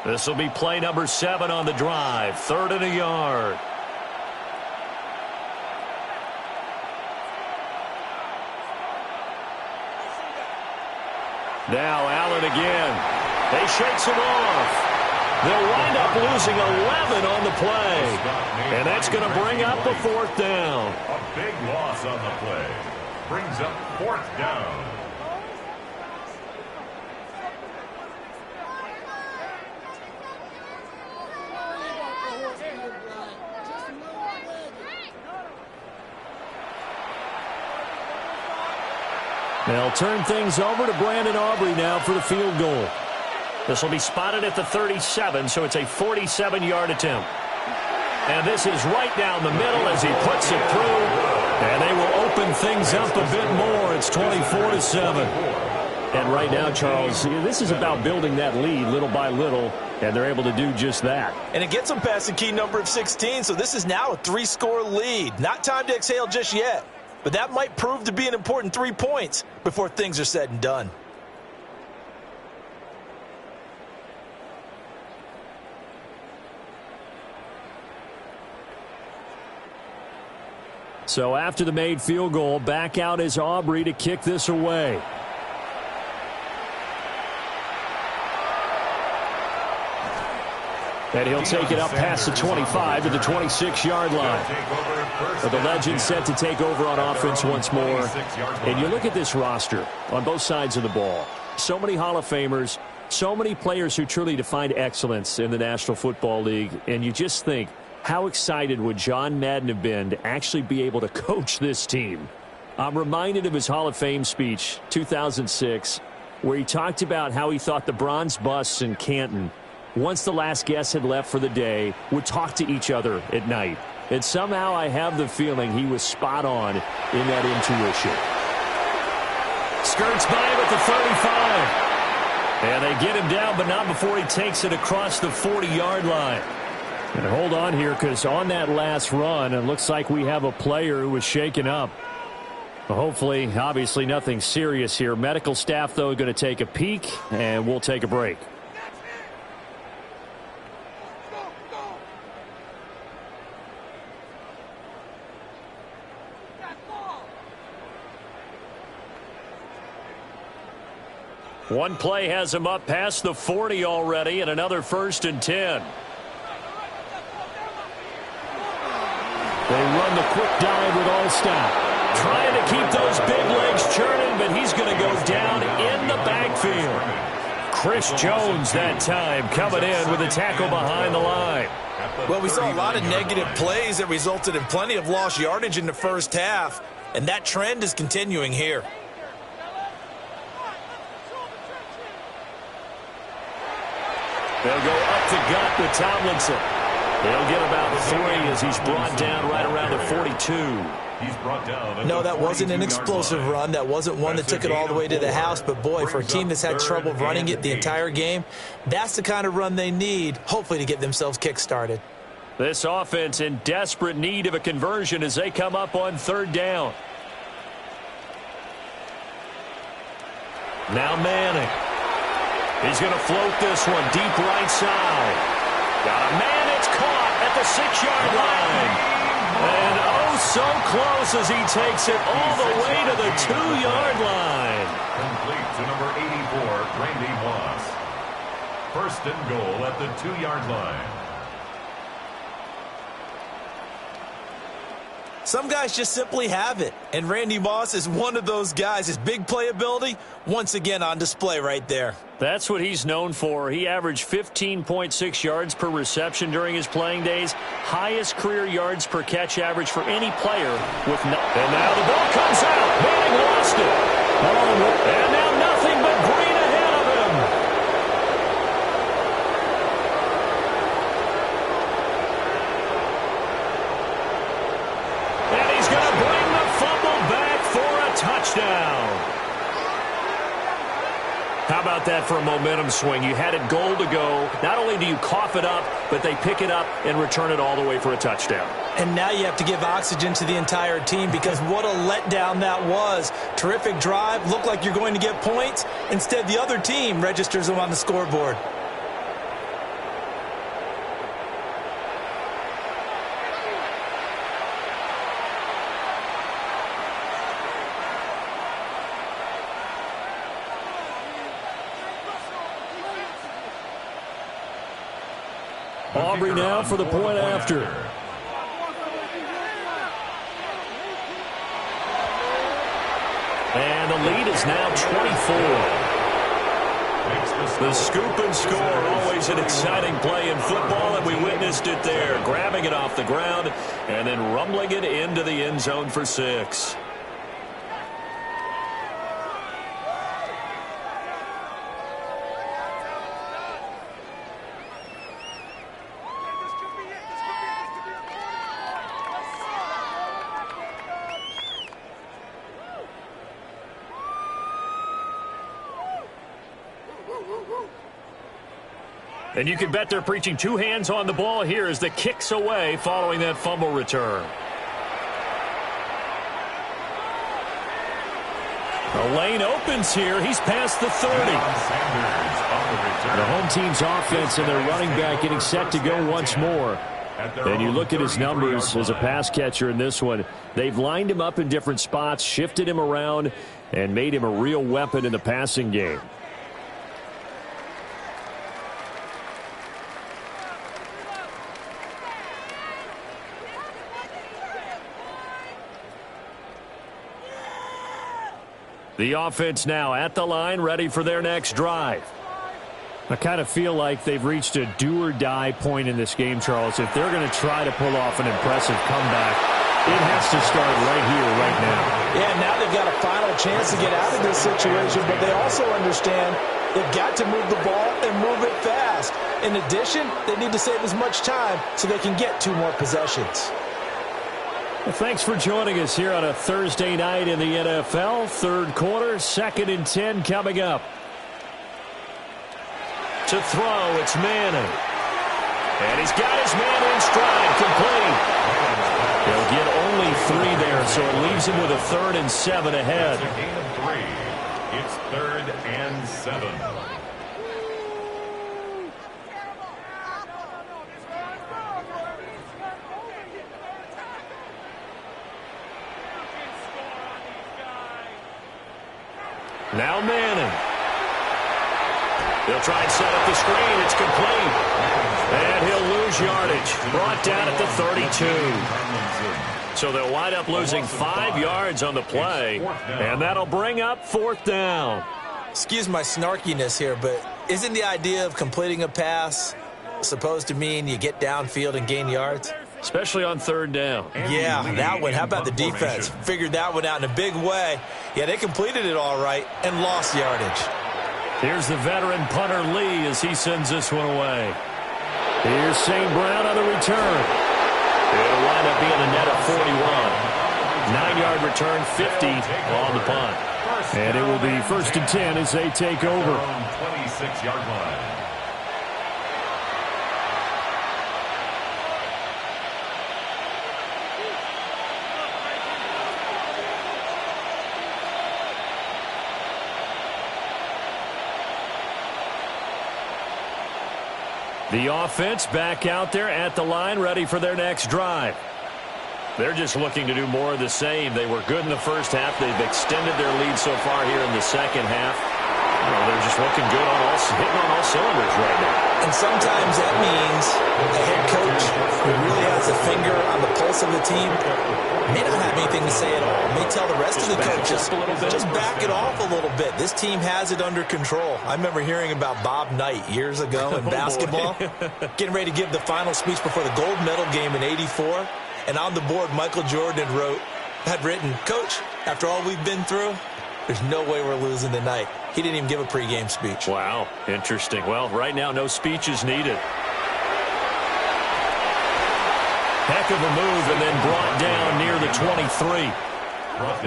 This will be play number 7 on the drive. 3rd and a yard. Now Allen again. They shakes him off. They'll wind up losing 11 on the play. And that's going to bring up a 4th down. A big loss on the play. Brings up 4th down. They'll turn things over to Brandon Aubrey now for the field goal. This will be spotted at the 37, so it's a 47-yard attempt. And this is right down the middle as he puts it through. And they will open things up a bit more. It's 24-7. And right now, Charles, this is about building that lead little by little, and they're able to do just that. And it gets them past the key number of 16, so this is now a 3-score lead. Not time to exhale just yet, but that might prove to be an important 3 points before things are said and done. So after the made field goal, back out is Aubrey to kick this away. And he'll take it up past the 25 to the 26-yard line. But the legend set to take over on offense once more. And you look at this roster on both sides of the ball. So many Hall of Famers, so many players who truly defined excellence in the National Football League. And you just think, how excited would John Madden have been to actually be able to coach this team? I'm reminded of his Hall of Fame speech, 2006, where he talked about how he thought the bronze busts in Canton, once the last guest had left for the day, would talk to each other at night. And somehow I have the feeling he was spot on in that intuition. Skirts by him at the 35. And they get him down, but not before he takes it across the 40-yard line. And hold on here, because on that last run, it looks like we have a player who was shaken up. Hopefully, obviously nothing serious here. Medical staff, though, going to take a peek, and we'll take a break. One play has him up past the 40 already, and another 1st and 10. They run the quick dive with Allstott. Trying to keep those big legs churning, but he's going to go down in the backfield. Chris Jones that time coming in with a tackle behind the line. Well, we saw a lot of negative plays that resulted in plenty of lost yardage in the first half, and that trend is continuing here. They'll go up the gut with Tomlinson. He'll get about 3 as he's brought down right around the 42. He's brought down. No, that wasn't an explosive run. That wasn't one that took it all the way to the house. But, boy, for a team that's had trouble running it the entire game, that's the kind of run they need, hopefully, to get themselves kick-started. This offense in desperate need of a conversion as they come up on 3rd down. Now Manning. He's going to float this one deep right side. Got a man, it's caught at the 6-yard line. And oh, so close as he takes it all the way to the 2-yard line. Complete to number 84, Randy Moss. 1st and goal at the 2-yard line. Some guys just simply have it, and Randy Moss is one of those guys. His big playability, once again on display right there. That's what he's known for. He averaged 15.6 yards per reception during his playing days. Highest career yards per catch average for any player. And now the ball comes out. Manning lost it. And now nothing but green ahead of him. And he's going to bring the fumble back for a touchdown. How about that for a momentum swing? You had it goal to go. Not only do you cough it up, but they pick it up and return it all the way for a touchdown. And now you have to give oxygen to the entire team because what a letdown that was. Terrific drive. Looked like you're going to get points. Instead, the other team registers them on the scoreboard. Aubrey now for the point after. And the lead is now 24. The scoop and score, always an exciting play in football, and we witnessed it there. Grabbing it off the ground and then rumbling it into the end zone for 6. And you can bet they're preaching two hands on the ball here as the kick's away following that fumble return. The lane opens here. He's past the 30. The home team's offense and their running back getting set to go once more. And you look at his numbers as a pass catcher in this one. They've lined him up in different spots, shifted him around, and made him a real weapon in the passing game. The offense now at the line, ready for their next drive. I kind of feel like they've reached a do-or-die point in this game, Charles. If they're going to try to pull off an impressive comeback, it has to start right here, right now. Yeah, now they've got a final chance to get out of this situation, but they also understand they've got to move the ball and move it fast. In addition, they need to save as much time so they can get 2 more possessions. Well, thanks for joining us here on a Thursday night in the NFL. Third quarter, 2nd and 10 coming up. To throw, it's Manning. And he's got his man in stride, complete. He'll get only 3 there, so it leaves him with a 3rd and 7 ahead. It's a gain of 3. It's 3rd and 7. Now Manning. He'll try and set up the screen. It's complete. And he'll lose yardage. Brought down at the 32. So they'll wind up losing 5 yards on the play. And that'll bring up 4th down. Excuse my snarkiness here, but isn't the idea of completing a pass supposed to mean you get downfield and gain yards? Especially on 3rd down. Yeah, that one. How about the defense? Figured that one out in a big way. Yeah, they completed it all right and lost yardage. Here's the veteran punter Lee as he sends this one away. Here's St. Brown on the return. It'll wind up being a net of 41. 9-yard return, 50 on the punt. And it will be 1st and 10 as they take over. 26-yard line. The offense back out there at the line, ready for their next drive. They're just looking to do more of the same. They were good in the first half. They've extended their lead so far here in the second half. They're just looking good hitting on all cylinders right now. And sometimes that means a head coach who really has a finger on the pulse of the team may not have anything to say at all. May tell the rest of the coaches, just back it off a little bit. This team has it under control. I remember hearing about Bob Knight years ago in basketball, getting ready to give the final speech before the gold medal game in '84. And on the board, Michael Jordan had written, "Coach, after all we've been through, there's no way we're losing tonight." He didn't even give a pregame speech. Wow, interesting. Well, right now, no speech is needed. Heck of a move and then brought down near the 23.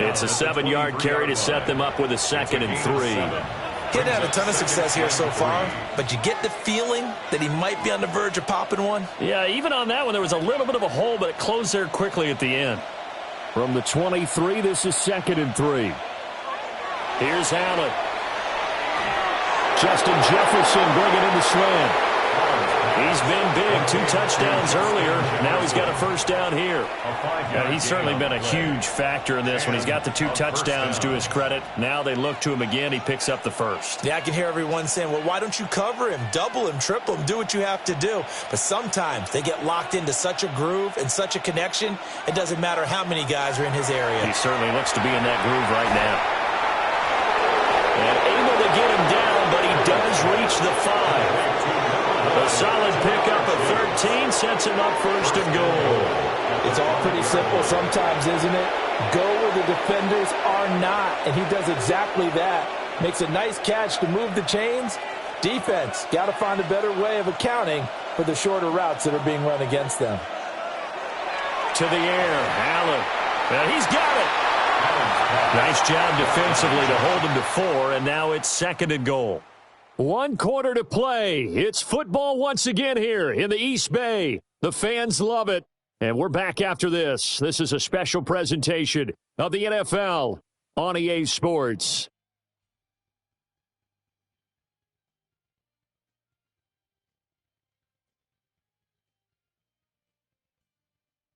It's a 7-yard carry to set them up with a 2nd and 3. He hadn't had a ton of success here so far, but you get the feeling that he might be on the verge of popping one. Yeah, even on that one, there was a little bit of a hole, but it closed there quickly at the end. From the 23, this is 2nd and 3. Here's Allen. Justin Jefferson bringing in the slant. He's been big. 2 touchdowns earlier. Now he's got a 1st down here. He's certainly been a huge factor in this one. He's got the 2 touchdowns to his credit. Now they look to him again. He picks up the 1st. Yeah, I can hear everyone saying, well, why don't you cover him, double him, triple him, do what you have to do. But sometimes they get locked into such a groove and such a connection, it doesn't matter how many guys are in his area. He certainly looks to be in that groove right now. And able to get him down, but he does reach the 5. A solid pickup of 13 sets him up 1st and goal. It's all pretty simple sometimes, isn't it? Go where the defenders are not, and he does exactly that. Makes a nice catch to move the chains. Defense, got to find a better way of accounting for the shorter routes that are being run against them. To the air, Allen. And he's got it. Nice job defensively to hold him to 4, and now it's 2nd and goal. 1 quarter to play. It's football once again here in the East Bay. The fans love it. And we're back after this. This is a special presentation of the NFL on EA Sports.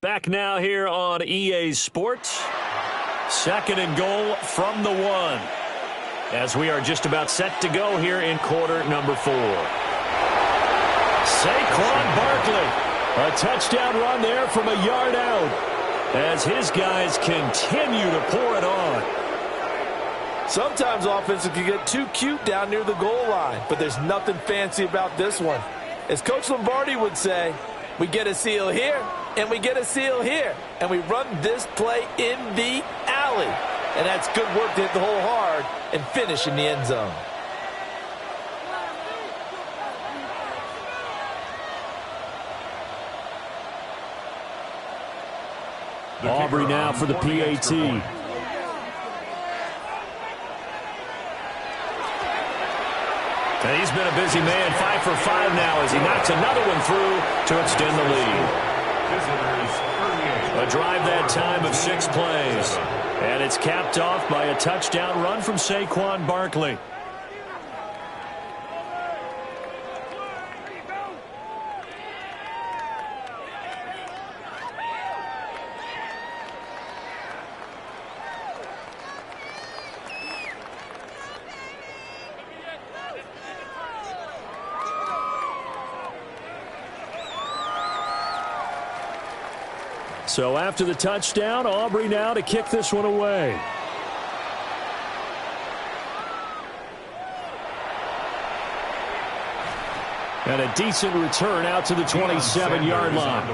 Back now here on EA Sports. 2nd and goal from the 1. As we are just about set to go here in quarter number 4. Saquon Barkley. A touchdown run there from a yard out. As his guys continue to pour it on. Sometimes offenses can get too cute down near the goal line, but there's nothing fancy about this one. As Coach Lombardi would say, we get a seal here, and we get a seal here, and we run this play in the alley. And that's good work to hit the hole hard and finish in the end zone. Aubrey now for the PAT. And he's been a busy man, 5 for 5 now as he knocks another one through to extend the lead. A drive that time of 6 plays. And it's capped off by a touchdown run from Saquon Barkley. So after the touchdown, Aubrey now to kick this one away. And a decent return out to the 27-yard line.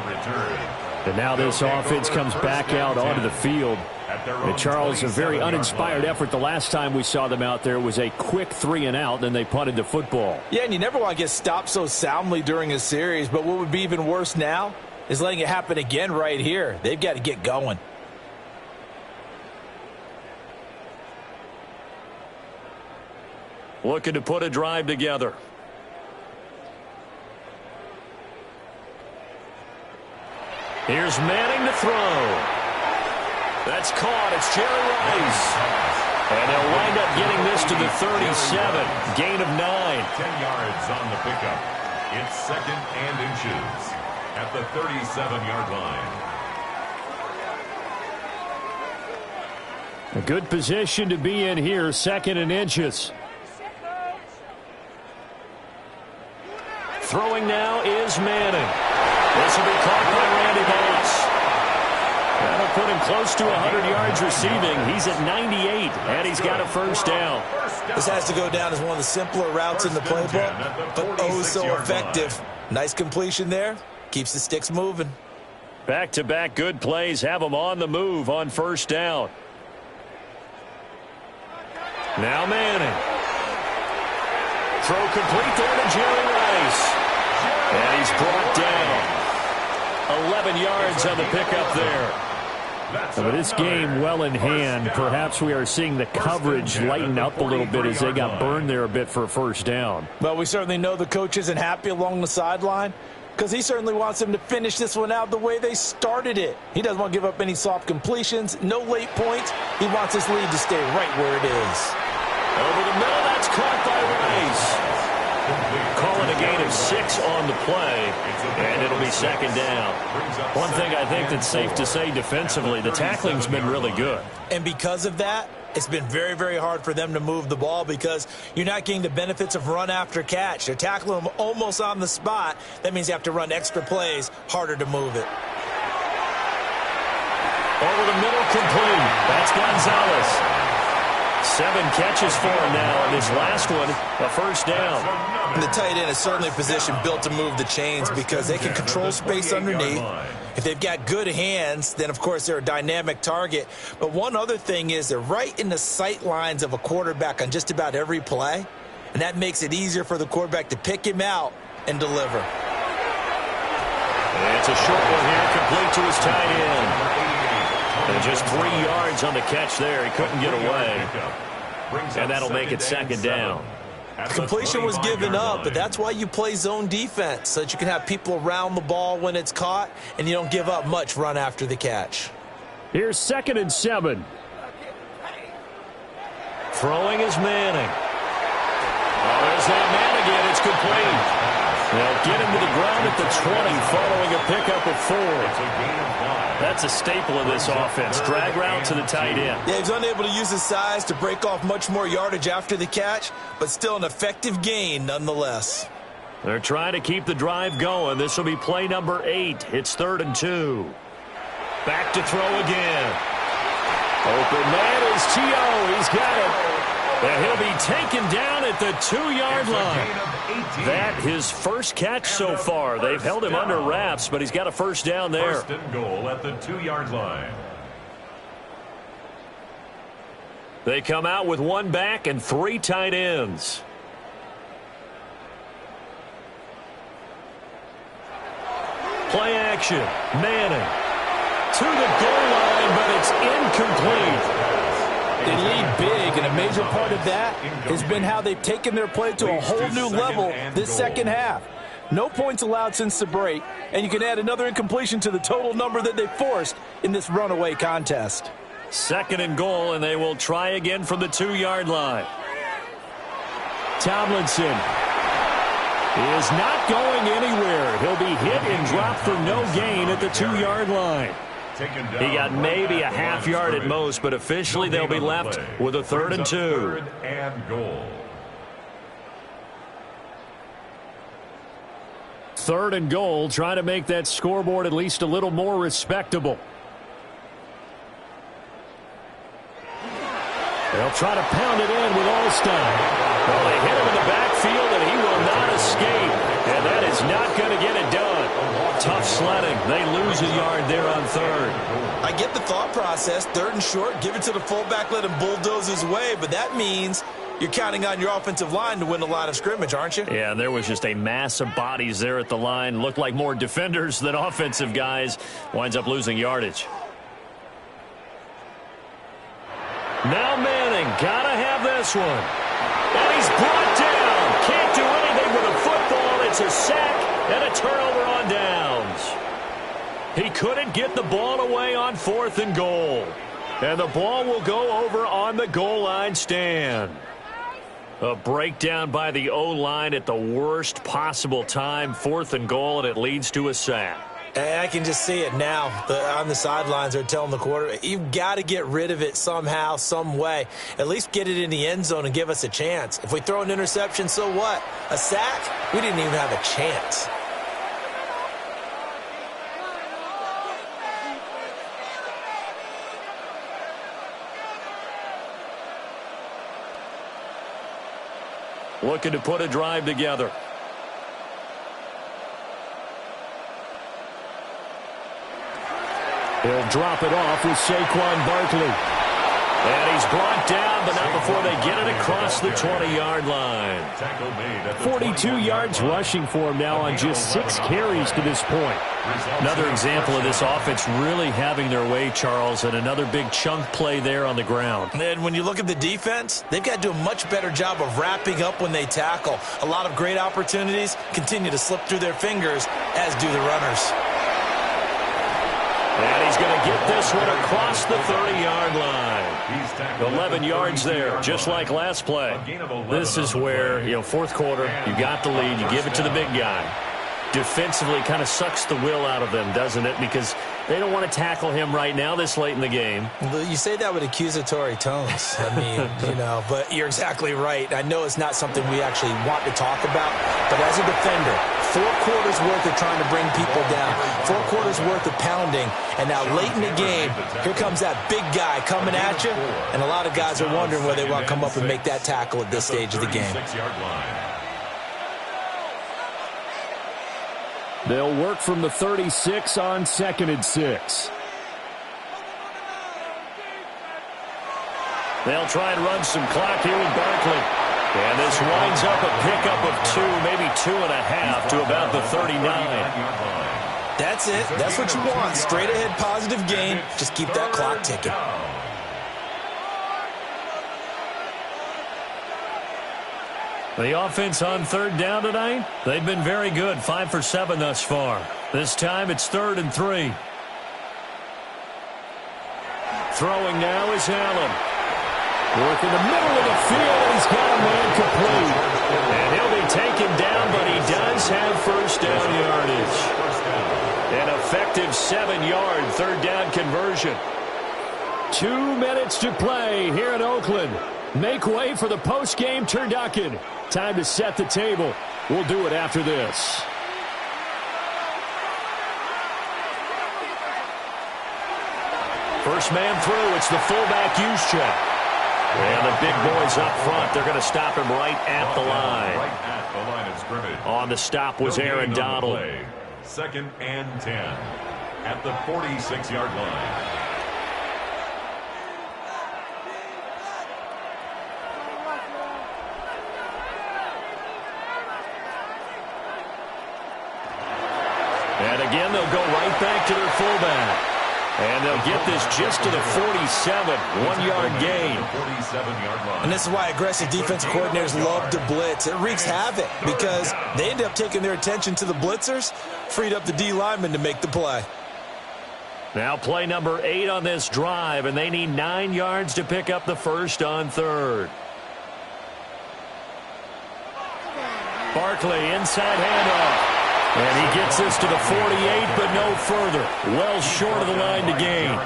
And now this offense comes back out onto the field. And Charles, a very uninspired effort the last time we saw them out there was a quick 3-and-out, then they punted the football. Yeah, and you never want to get stopped so soundly during a series, but what would be even worse now is letting it happen again right here. They've got to get going. Looking to put a drive together. Here's Manning to throw. That's caught. It's Jerry Rice. And they'll wind up getting this to the 37. Gain of 9. 10 yards on the pickup. It's 2nd and inches at the 37-yard line. A good position to be in here, 2nd and inches. Throwing now is Manning. This will be caught by Randy Moss. That'll put him close to 100 yards receiving. He's at 98, and he's got a first down. This has to go down as one of the simpler routes in the playbook, but oh so effective. Nice completion there. Keeps the sticks moving. Back-to-back good plays have them on the move on first down. Now Manning. Throw complete there to Jerry Rice. And he's brought down. 11 yards on the pickup there. But this game well in hand. Perhaps we are seeing the coverage lighten up a little bit as they got burned there a bit for a first down. Well, we certainly know the coach isn't happy along the sideline because he certainly wants them to finish this one out the way they started it. He doesn't want to give up any soft completions, no late points. He wants his lead to stay right where it is. Over the middle, that's caught by Rice. Calling a gain of 6 on the play, and it'll be 2nd down. One thing I think that's safe to say defensively, the tackling's been really good. And because of that, it's been very, very hard for them to move the ball because you're not getting the benefits of run after catch. They're tackling them almost on the spot. That means you have to run extra plays, harder to move it. Over the middle, complete. That's Gonzalez. 7 catches for him now, and this last one, a first down. The tight end is certainly a position built to move the chains because they can control space underneath. If they've got good hands, then, of course, they're a dynamic target. But one other thing is they're right in the sight lines of a quarterback on just about every play, and that makes it easier for the quarterback to pick him out and deliver. And it's a short one here, complete to his tight end. And just 3 yards on the catch there. He couldn't get away. And that'll make it 2nd down. at Completion was given up, but line. that's why you play zone defense, so that you can have people around the ball when it's caught, and you don't give up much run after the catch. Here's 2nd and 7. Throwing is Manning. Oh, there's that man again. It's complete. They'll get him to the ground at the 20 following a pickup of 4. That's a staple of this offense. Drag route to the tight end. Yeah, he's unable to use his size to break off much more yardage after the catch, but still an effective gain nonetheless. They're trying to keep the drive going. This will be play number 8. It's 3rd and 2. Back to throw again. Open man is T.O. He's got it. And he'll be taken down at the 2-yard line. That his first catch so far. They've held him under wraps, but he's got a first down there. 1st and goal at the 2-yard line. They come out with 1 back and 3 tight ends. Play action. Manning to the goal line, but it's incomplete. They lead big, and a major part of that has been how they've taken their play to a whole new level this second half. No points allowed since the break, and you can add another incompletion to the total number that they forced in this runaway contest. 2nd and goal, and they will try again from the 2-yard line. Tomlinson is not going anywhere. He'll be hit and dropped for no gain at the 2-yard line. He got maybe a half yard at most, but officially they'll be left with a 3rd and 2. 3rd and goal. 3rd and goal, trying to make that scoreboard at least a little more respectable. They'll try to pound it in with Alstein. Well, they hit him in the backfield, and he will not escape. And that is not going to get it done. Tough sledding. They lose a yard there on 3rd. I get the thought process. 3rd and short, give it to the fullback, let him bulldoze his way, but that means you're counting on your offensive line to win the line of scrimmage, aren't you? Yeah, there was just a mass of bodies there at the line. Looked like more defenders than offensive guys. Winds up losing yardage. Now Manning, gotta have this one. And he's brought down. Can't do anything with a football. It's a sack and a turnover on downs. He couldn't get the ball away on 4th and goal. And the ball will go over on the goal line stand. A breakdown by the O-line at the worst possible time. 4th and goal, and it leads to a sack. I can just see it now. On the sidelines, they're telling the quarterback, you've got to get rid of it somehow, some way. At least get it in the end zone and give us a chance. If we throw an interception, so what? A sack? We didn't even have a chance. Looking to put a drive together. He'll drop it off with Saquon Barkley. And he's brought down, but not before they get it across the 20-yard line. 42 yards rushing for him now on just 6 carries to this point. Another example of this offense really having their way, Charles, and another big chunk play there on the ground. And when you look at the defense, they've got to do a much better job of wrapping up when they tackle. A lot of great opportunities continue to slip through their fingers, as do the runners. And he's going to get this one across the 30-yard line. 11 yards there, just like last play. This is where, 4th quarter, you got the lead, you give it to the big guy. Defensively kind of sucks the will out of them, doesn't it? Because they don't want to tackle him right now this late in the game. You say that with accusatory tones. I mean, but you're exactly right. I know it's not something we actually want to talk about, but as a defender, 4 quarters worth of trying to bring people down, 4 quarters worth of pounding, and now late in the game, here comes that big guy coming at you, and a lot of guys are wondering whether they want to come up and make that tackle at this stage of the game. They'll work from the 36 on 2nd and 6. They'll try and run some clock here with Barkley. And this winds up a pickup of 2, maybe 2.5 to about the 39. That's it. That's what you want. Straight ahead positive gain. Just keep that clock ticking. The offense on third down tonight, they've been very good, 5 for 7 thus far. This time it's 3rd and 3. Throwing now is Allen. Working the middle of the field, and he's got a man complete. And he'll be taken down, but he does have first down yardage. An effective 7-yard third down conversion. 2 minutes to play here in Oakland. Make way for the post-game turducken. Time to set the table. We'll do it after this. First man through, it's the fullback use check. And the big boys up front, they're going to stop him right at the line. Right at the line of scrimmage. On the stop was Aaron Donald. 2nd and 10 at the 46-yard line. And again, they'll go right back to their fullback. And they'll get this just to the 47, 1-yard gain. And this is why aggressive defense coordinators love to blitz. It wreaks havoc because they end up taking their attention to the blitzers, freed up the D lineman to make the play. Now play number 8 on this drive, and they need 9 yards to pick up the first on third. Barkley, inside handoff. And he gets this to the 48, but no further. Well short of the line to gain.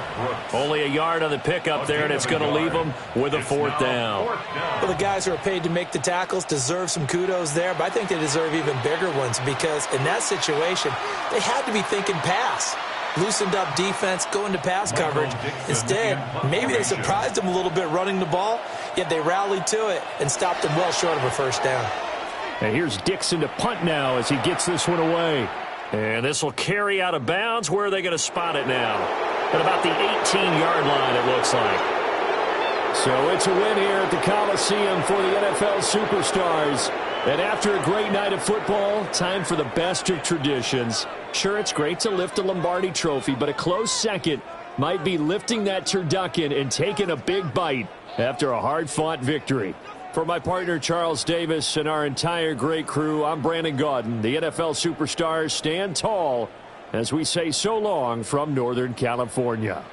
Only a yard on the pickup there, and it's going to leave them with a 4th down. Well, the guys who are paid to make the tackles deserve some kudos there, but I think they deserve even bigger ones because in that situation, they had to be thinking pass. Loosened up defense, going to pass coverage. Instead, maybe they surprised them a little bit running the ball, yet they rallied to it and stopped them well short of a first down. And here's Dixon to punt now as he gets this one away. And this will carry out of bounds. Where are they going to spot it now? At about the 18-yard line, it looks like. So it's a win here at the Coliseum for the NFL Superstars. And after a great night of football, time for the best of traditions. Sure, it's great to lift the Lombardi Trophy, but a close second might be lifting that turducken and taking a big bite after a hard-fought victory. For my partner, Charles Davis, and our entire great crew, I'm Brandon Gaudin. The NFL Superstars stand tall as we say so long from Northern California.